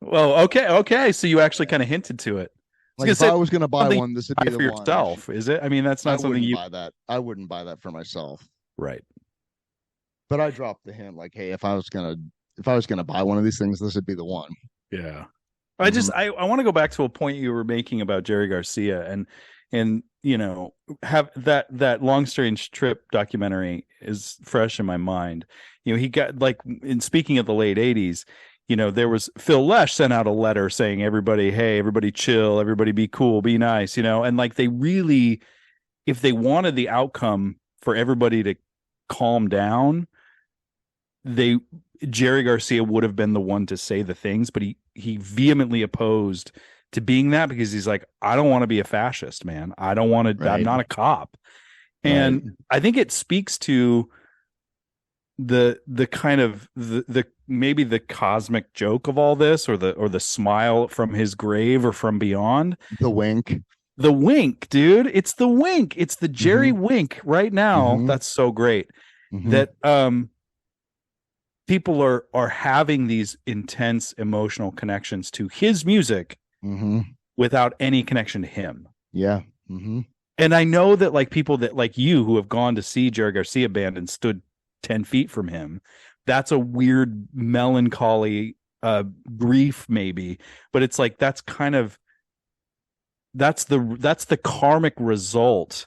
Well, okay. So you actually kind of hinted to it. Like if I was going to buy one, this would be the for yourself. Is it? I mean, that's not something you buy that. I wouldn't buy that for myself. Right. But I dropped the hint. Like, hey, if I was gonna buy one of these things, this would be the one. Yeah. I want to go back to a point you were making about Jerry Garcia and have that Long Strange Trip documentary is fresh in my mind. He got like, in speaking of the late 80s, there was Phil Lesh sent out a letter saying everybody chill, everybody be cool, be nice, and like they really, if they wanted the outcome for everybody to calm down, Jerry Garcia would have been the one to say the things, but he vehemently opposed to being that because he's like, I don't want to be a fascist, man. I don't want to. Right. I'm not a cop. And I think it speaks to the kind of the maybe the cosmic joke of all this, or the smile from his grave or from beyond. The wink, dude. It's the wink. It's the Jerry wink right now. That's so great that people are having these intense emotional connections to his music without any connection to him. Yeah. And I know that like people that like you who have gone to see Jerry Garcia band and stood 10 feet from him, that's a weird melancholy grief maybe, but it's like that's the karmic result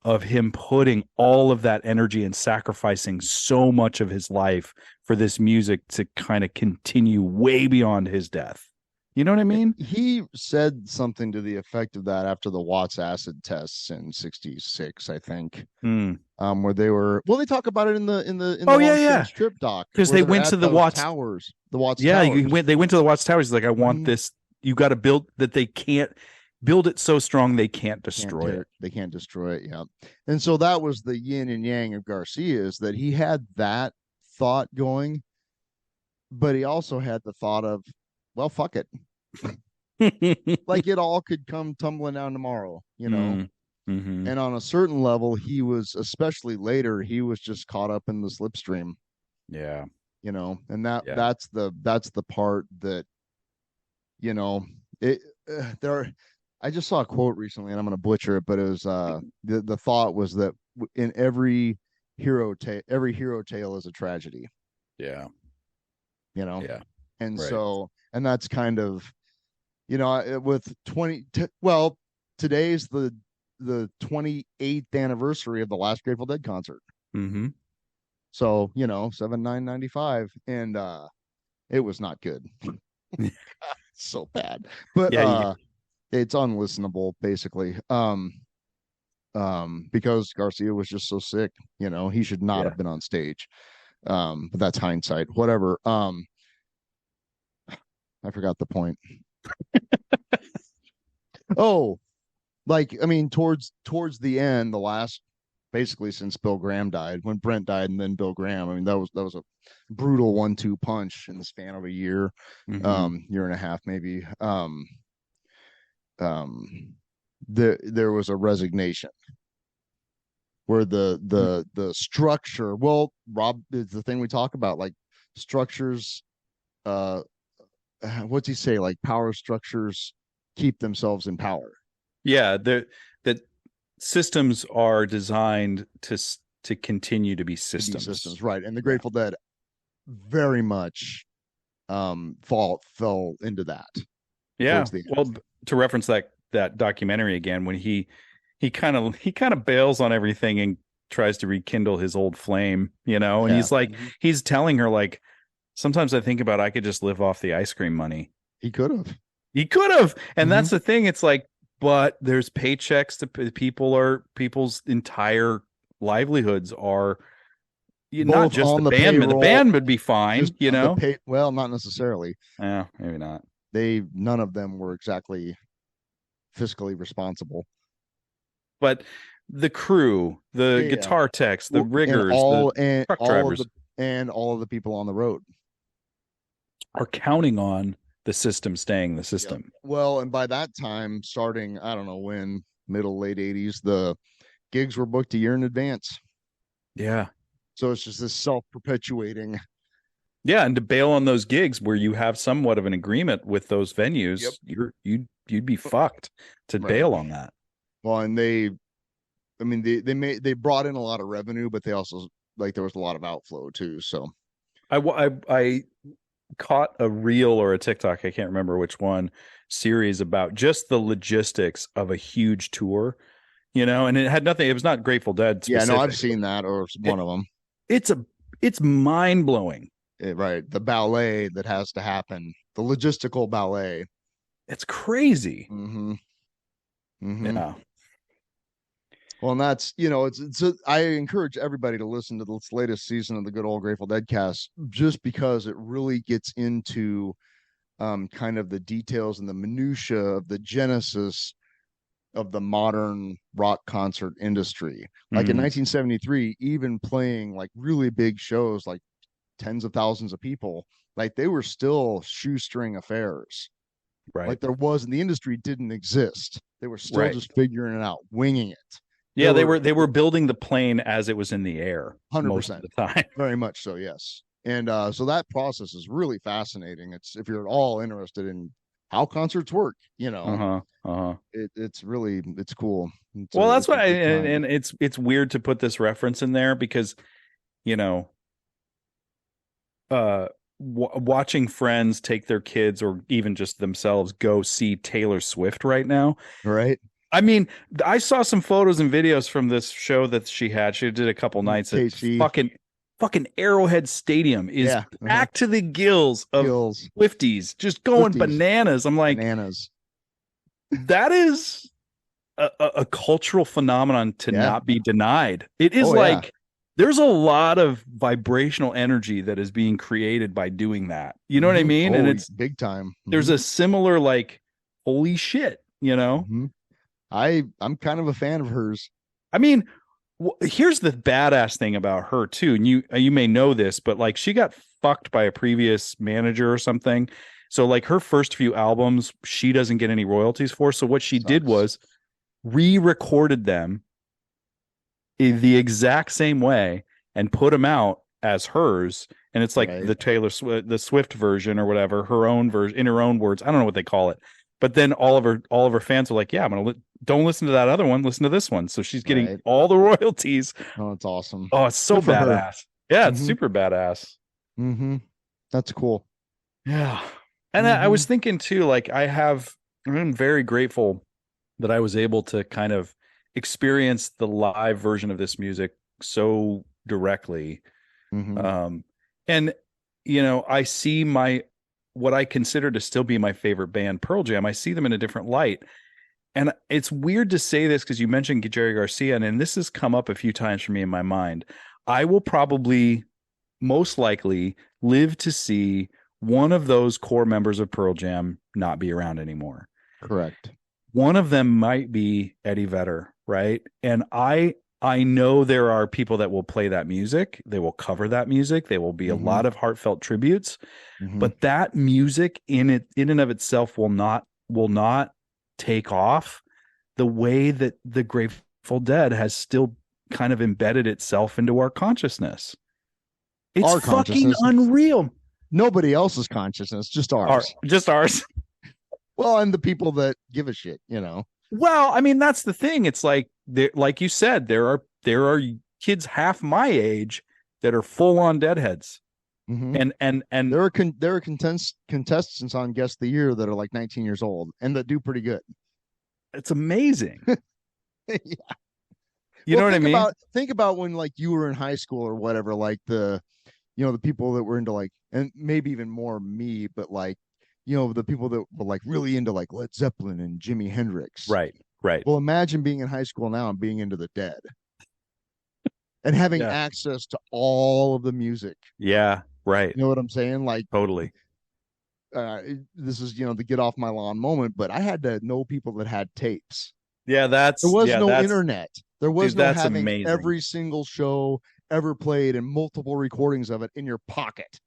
of him putting all of that energy and sacrificing so much of his life for this music to kind of continue way beyond his death. You know what I mean? He said something to the effect of that after the Watts acid tests in '66, I think. Where they talk about it in the Oh yeah, Long yeah. Strange Trip doc, Because where they they're went at to the those Watts towers. The Watts Yeah, towers. they went to the Watts Towers. He's like, I want this. You got to build that. They can't build it so strong they can't destroy it. They can't destroy it. Yeah. And so that was the yin and yang of Garcia, is that he had that thought going, but he also had the thought of, well, fuck it. Like it all could come tumbling down tomorrow, you know? Mm-hmm. And on a certain level, he was, especially later, he was just caught up in the slipstream. Yeah. You know, and that's the part that, you know, it I just saw a quote recently, and I'm going to butcher it, but it was the thought was that in every hero tale is a tragedy. Yeah. You know. Yeah. And right. so, and that's kind of, you know, with today's the 28th anniversary of the last Grateful Dead concert. Mm-hmm. So, you know, 7/9/95, and it was not good. So bad. But it's unlistenable basically. Because Garcia was just so sick, you know, he should not have been on stage. But that's hindsight. Whatever. I forgot the point. Oh, like, I mean, towards the end, the last, basically since Bill Graham died, when Brent died and then Bill Graham, I mean, that was a brutal 1-2 punch in the span of a year, year and a half, maybe. There was a resignation where the structure, well, Rob, is the thing we talk about, like structures, what's he say, like power structures keep themselves in power. Yeah, that systems are designed to continue to be systems. Right? And the Grateful Dead very much fell into that. Yeah. Well, to reference that documentary again, when he kind of bails on everything and tries to rekindle his old flame, you know, and he's like, he's telling her like, sometimes I think about I could just live off the ice cream money. He could have. And that's the thing. It's like, but there's paychecks to people's entire livelihoods are not just the band, but the band would be fine, you know? Well, not necessarily. Yeah, maybe not. None of them were exactly fiscally responsible. But the crew, the guitar techs, the riggers, the truck drivers, and all of the people on the road are counting on the system staying the system. Yep. Well, and by that time, starting, I don't know when, late 80s, the gigs were booked a year in advance. Yeah. So it's just this self-perpetuating. Yeah, and to bail on those gigs where you have somewhat of an agreement with those venues, you'd be fucked to bail on that. Well, and they brought in a lot of revenue, but they also, like, there was a lot of outflow too. So I caught a reel or a TikTok, I can't remember which one, series about just the logistics of a huge tour, you know, and it was not Grateful Dead specific. Yeah, no, I've seen that, or one of them. It's mind-blowing. Right. The ballet that has to happen, the logistical ballet. It's crazy. Yeah. Well, and that's, you know, I encourage everybody to listen to this latest season of the Good Old Grateful Dead cast, just because it really gets into kind of the details and the minutia of the genesis of the modern rock concert industry. Like in 1973, even playing like really big shows, like tens of thousands of people, like they were still shoestring affairs. Right. Like the industry didn't exist. They were still just figuring it out, winging it. Yeah, they were building the plane as it was in the air 100% most of the time. Very much so, yes. And so that process is really fascinating. It's, if you're at all interested in how concerts work. You know, Uh-huh. it's really it's cool. Well, that's It's a why, good time. and it's weird to put this reference in there because, you know, watching friends take their kids or even just themselves go see Taylor Swift right now. Right? I mean, I saw some photos and videos from this show that she had. She did a couple nights at KC. fucking Arrowhead Stadium is Yeah. packed to the gills of Gills. Swifties, just going Swifties. bananas. I'm like, Bananas. that is a cultural phenomenon to Yeah. not be denied. It is like there's a lot of vibrational energy that is being created by doing that. You know what I mean? And it's big time. There's a similar like, holy shit, you know? I'm kind of a fan of hers. I mean, here's the badass thing about her too, and you may know this, but like she got fucked by a previous manager or something. So like her first few albums, she doesn't get any royalties for. So what she did was re-recorded them in the exact same way and put them out as hers. And it's like the Taylor Swift, the Swift version or whatever, her own version in her own words. I don't know what they call it. But then all of her fans were like, "Yeah, I'm gonna don't listen to that other one. Listen to this one." So she's getting all the royalties. Oh, it's awesome. Oh, it's so badass. Yeah, it's super badass. That's cool. Yeah, and I was thinking too, like I'm very grateful that I was able to kind of experience the live version of this music so directly. And you know, I see what I consider to still be my favorite band, Pearl Jam. I see them in a different light. And it's weird to say this because you mentioned Jerry Garcia, and this has come up a few times for me in my mind. I will probably, most likely, live to see one of those core members of Pearl Jam not be around anymore. Correct. One of them might be Eddie Vedder, right? And I know there are people that will play that music. They will cover that music. There will be a lot of heartfelt tributes, but that music in and of itself will not take off the way that the Grateful Dead has still kind of embedded itself into our consciousness. It's our fucking unreal. Nobody else's consciousness, just ours. Just ours. Well, and the people that give a shit, you know. Well, I mean, that's the thing. It's like you said, there are kids half my age that are full on Deadheads. And there are contestants on Guess the Year that are like 19 years old and that do pretty good. It's amazing. Yeah. You know what I mean? Think about when like you were in high school or whatever, like the people that were into like, and maybe even more me, but like, the people that were like really into like Led Zeppelin and Jimi Hendrix. Right. Well, imagine being in high school now and being into the Dead and having access to all of the music. Yeah. Right. You know what I'm saying? Like totally. This is, the get off my lawn moment, but I had to know people that had tapes. Yeah. There was no internet. There was no having amazing. Every single show ever played and multiple recordings of it in your pocket.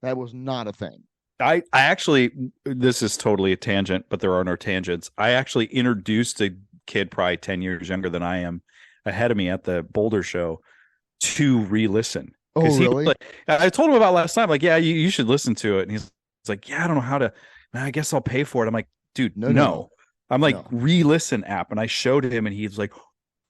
That was not a thing. I actually, this is totally a tangent, but there are no tangents. I actually introduced a kid probably 10 years younger than I am, ahead of me at the Boulder show, to re-listen. Oh, really? I told him about last time, like, yeah, you should listen to it. And he's like, yeah, I don't know how to, I guess I'll pay for it. I'm like, dude, no. I'm like, re-listen app. And I showed him and he's like,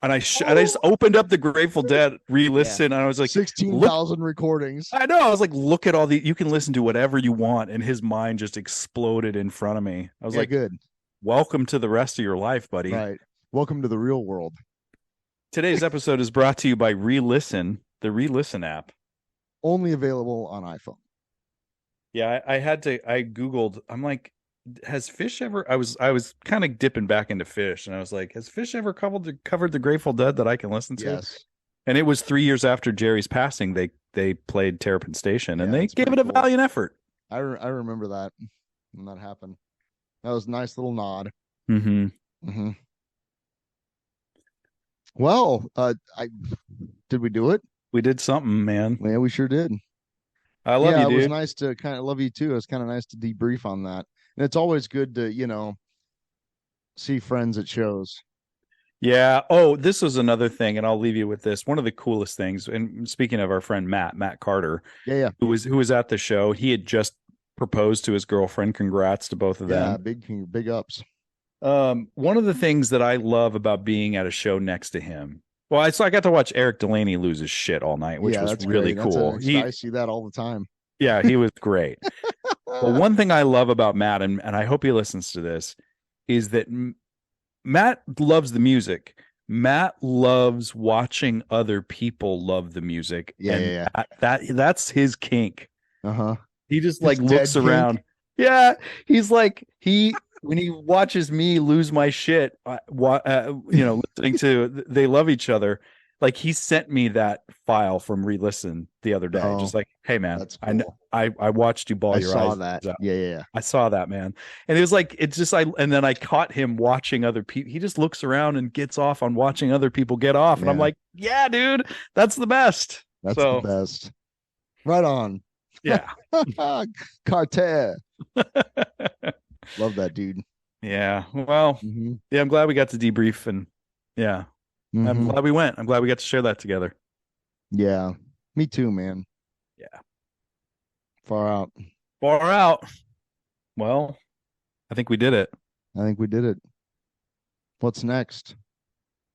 and I just opened up the Grateful Dead re-listen, and I was like, 16,000 recordings. I know. I was like, look at all you can listen to whatever you want, and his mind just exploded in front of me. I was like, good. Welcome to the rest of your life, buddy. Right. Welcome to the real world. Today's episode is brought to you by Re-Listen, the Re-Listen app. Only available on iPhone. Yeah, I Googled. I'm like, has Fish ever? I was kind of dipping back into Fish, and I was like, has Fish ever covered the Grateful Dead that I can listen to? Yes. And it was 3 years after Jerry's passing. They played Terrapin Station, and they gave it a valiant effort. I remember that when that happened. That was a nice little nod. Well, did we do it? We did something, man. Yeah, we sure did. I love you, dude. It was nice to love you too. It was kind of nice to debrief on that. And it's always good to, see friends at shows. Yeah. Oh, this was another thing, and I'll leave you with this. One of the coolest things, and speaking of our friend Matt Carter, who was at the show. He had just proposed to his girlfriend. Congrats to both of them. Yeah, big ups. One of the things that I love about being at a show next to him. Well, I got to watch Eric Delaney lose his shit all night, which was really cool. I see that all the time. Yeah, he was great. But one thing I love about Matt, and I hope he listens to this, is that Matt loves the music. Matt loves watching other people love the music. Yeah. That's his kink. He just like looks around. Kink. Yeah, he's like when he watches me lose my shit, listening to They Love Each Other. Like he sent me that file from Re-Listen the other day, just like, hey man, that's cool. I watched you bawl your eyes. I saw that. Yeah. I saw that, man. And it was like, and then I caught him watching other people. He just looks around and gets off on watching other people get off. And I'm like, yeah, dude, that's the best. That's the best. Right on. Yeah. Carter. Love that dude. Yeah. Well, yeah, I'm glad we got to debrief, and yeah. I'm glad we went. I'm glad we got to share that together. Yeah, me too, man. Yeah. Far out. Well, I think we did it. What's next?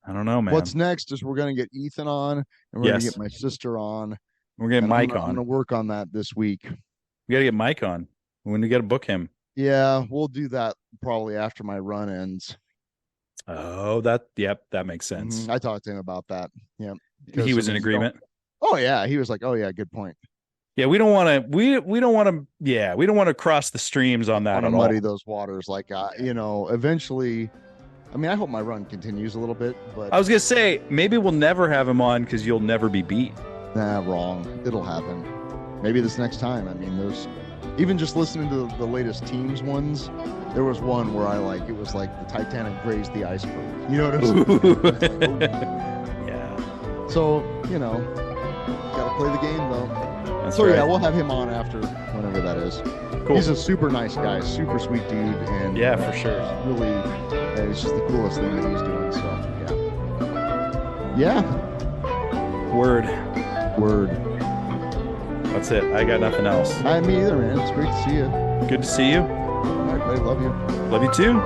I don't know, man. What's next is we're going to get Ethan on, and we're going to get my sister on. We're going to get Mike on. I'm going to work on that this week. We got to get Mike on. When we got to book him. Yeah, we'll do that probably after my run ends. Oh, that makes sense. I talked to him about that. Yeah. He was in agreement. Oh yeah. He was like, oh yeah, good point. Yeah, we don't want to cross the streams on that at all. Muddy those waters. Like, eventually, I mean, I hope my run continues a little bit, but I was going to say, maybe we'll never have him on because you'll never be beat. Nah, wrong. It'll happen. Maybe this next time. I mean, even just listening to the latest teams ones, there was one where it was like the Titanic grazed the iceberg. You know what I'm saying? Yeah. So, gotta play the game though. That's right. Yeah, we'll have him on after whenever that is. Cool. He's a super nice guy, super sweet dude, and yeah, for sure. Really, it's just the coolest thing that he's doing. So yeah. Word. That's it. I got nothing else. Me either, man. It's great to see you. Good to see you. All right, buddy. Love you. Love you too.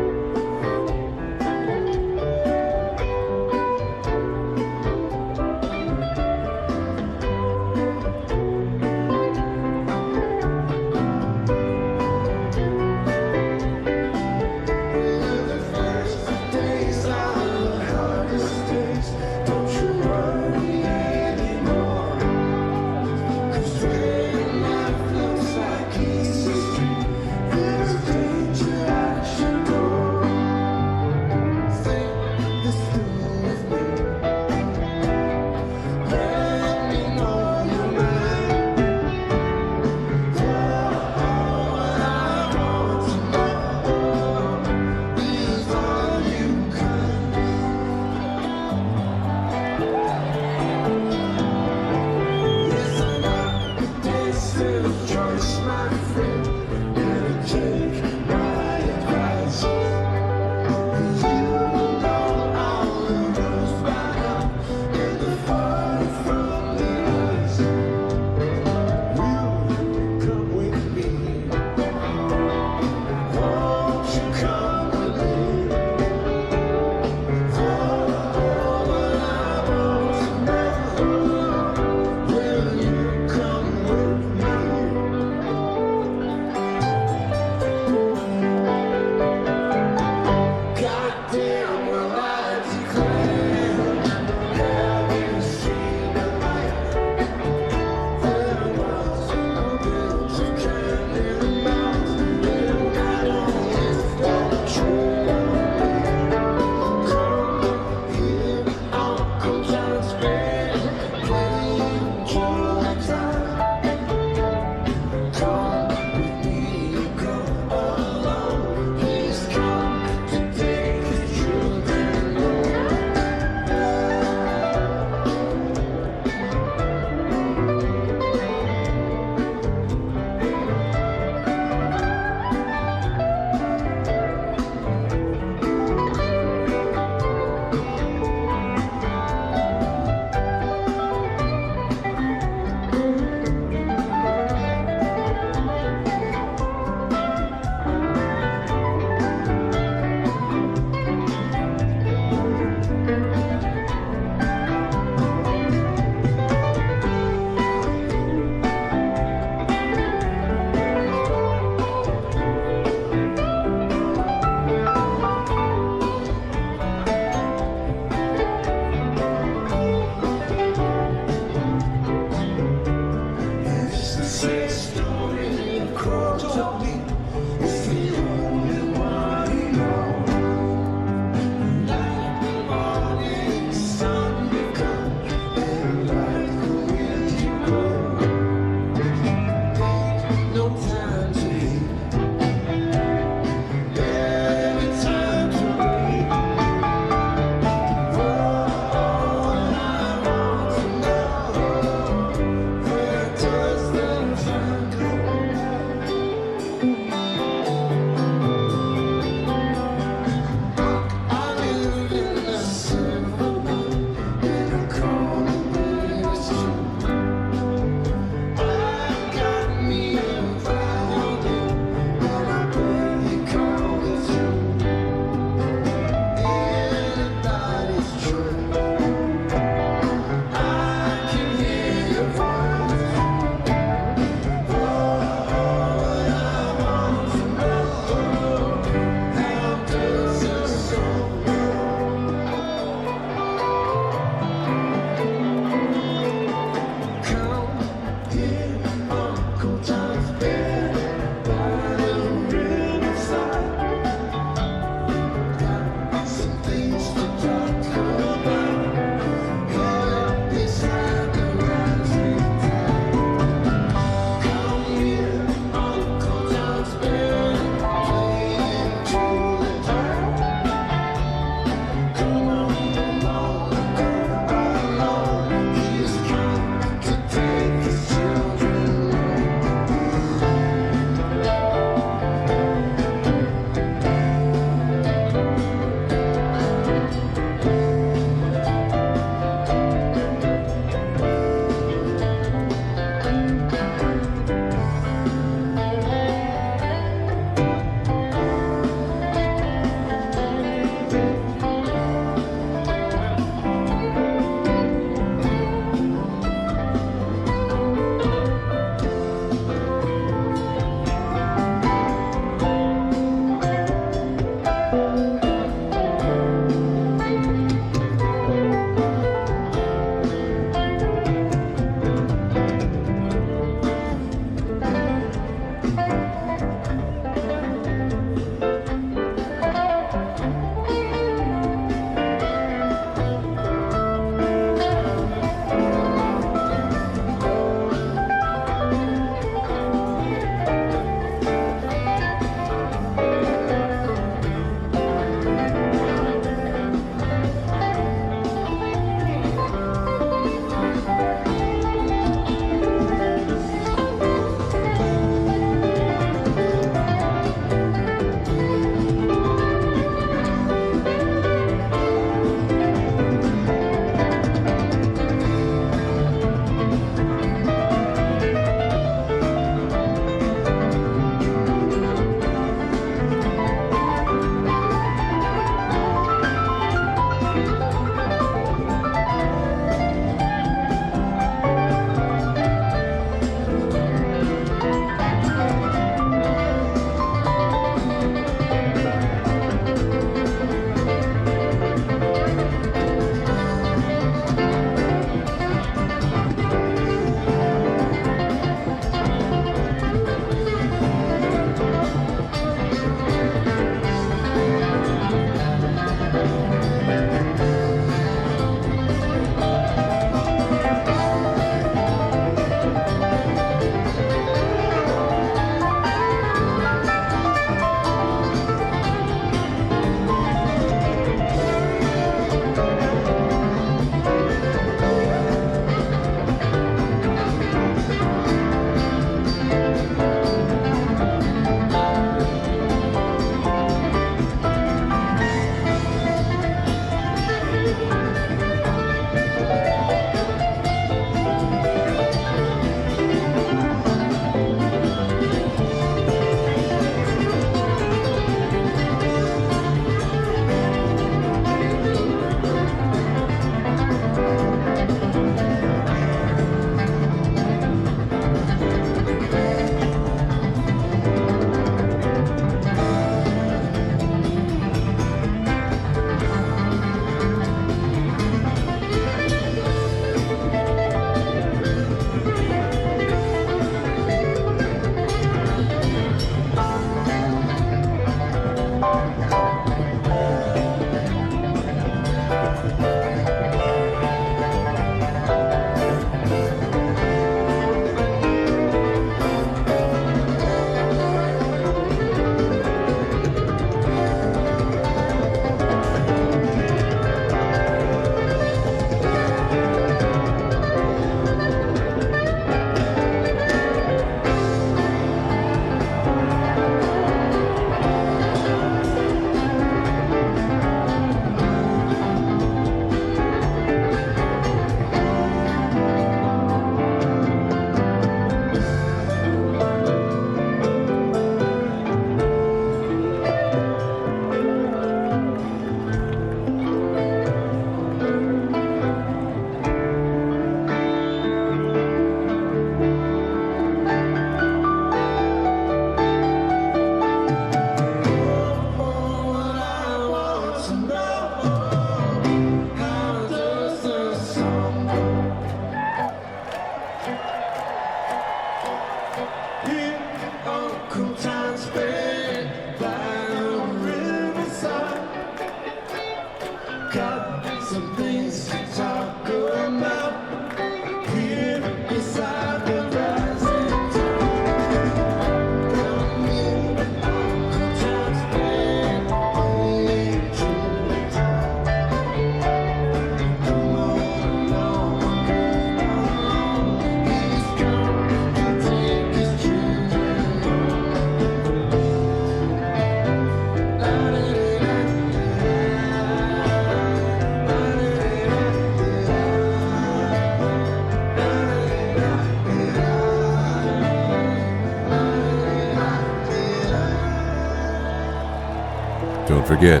Don't forget,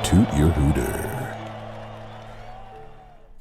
toot your hooter.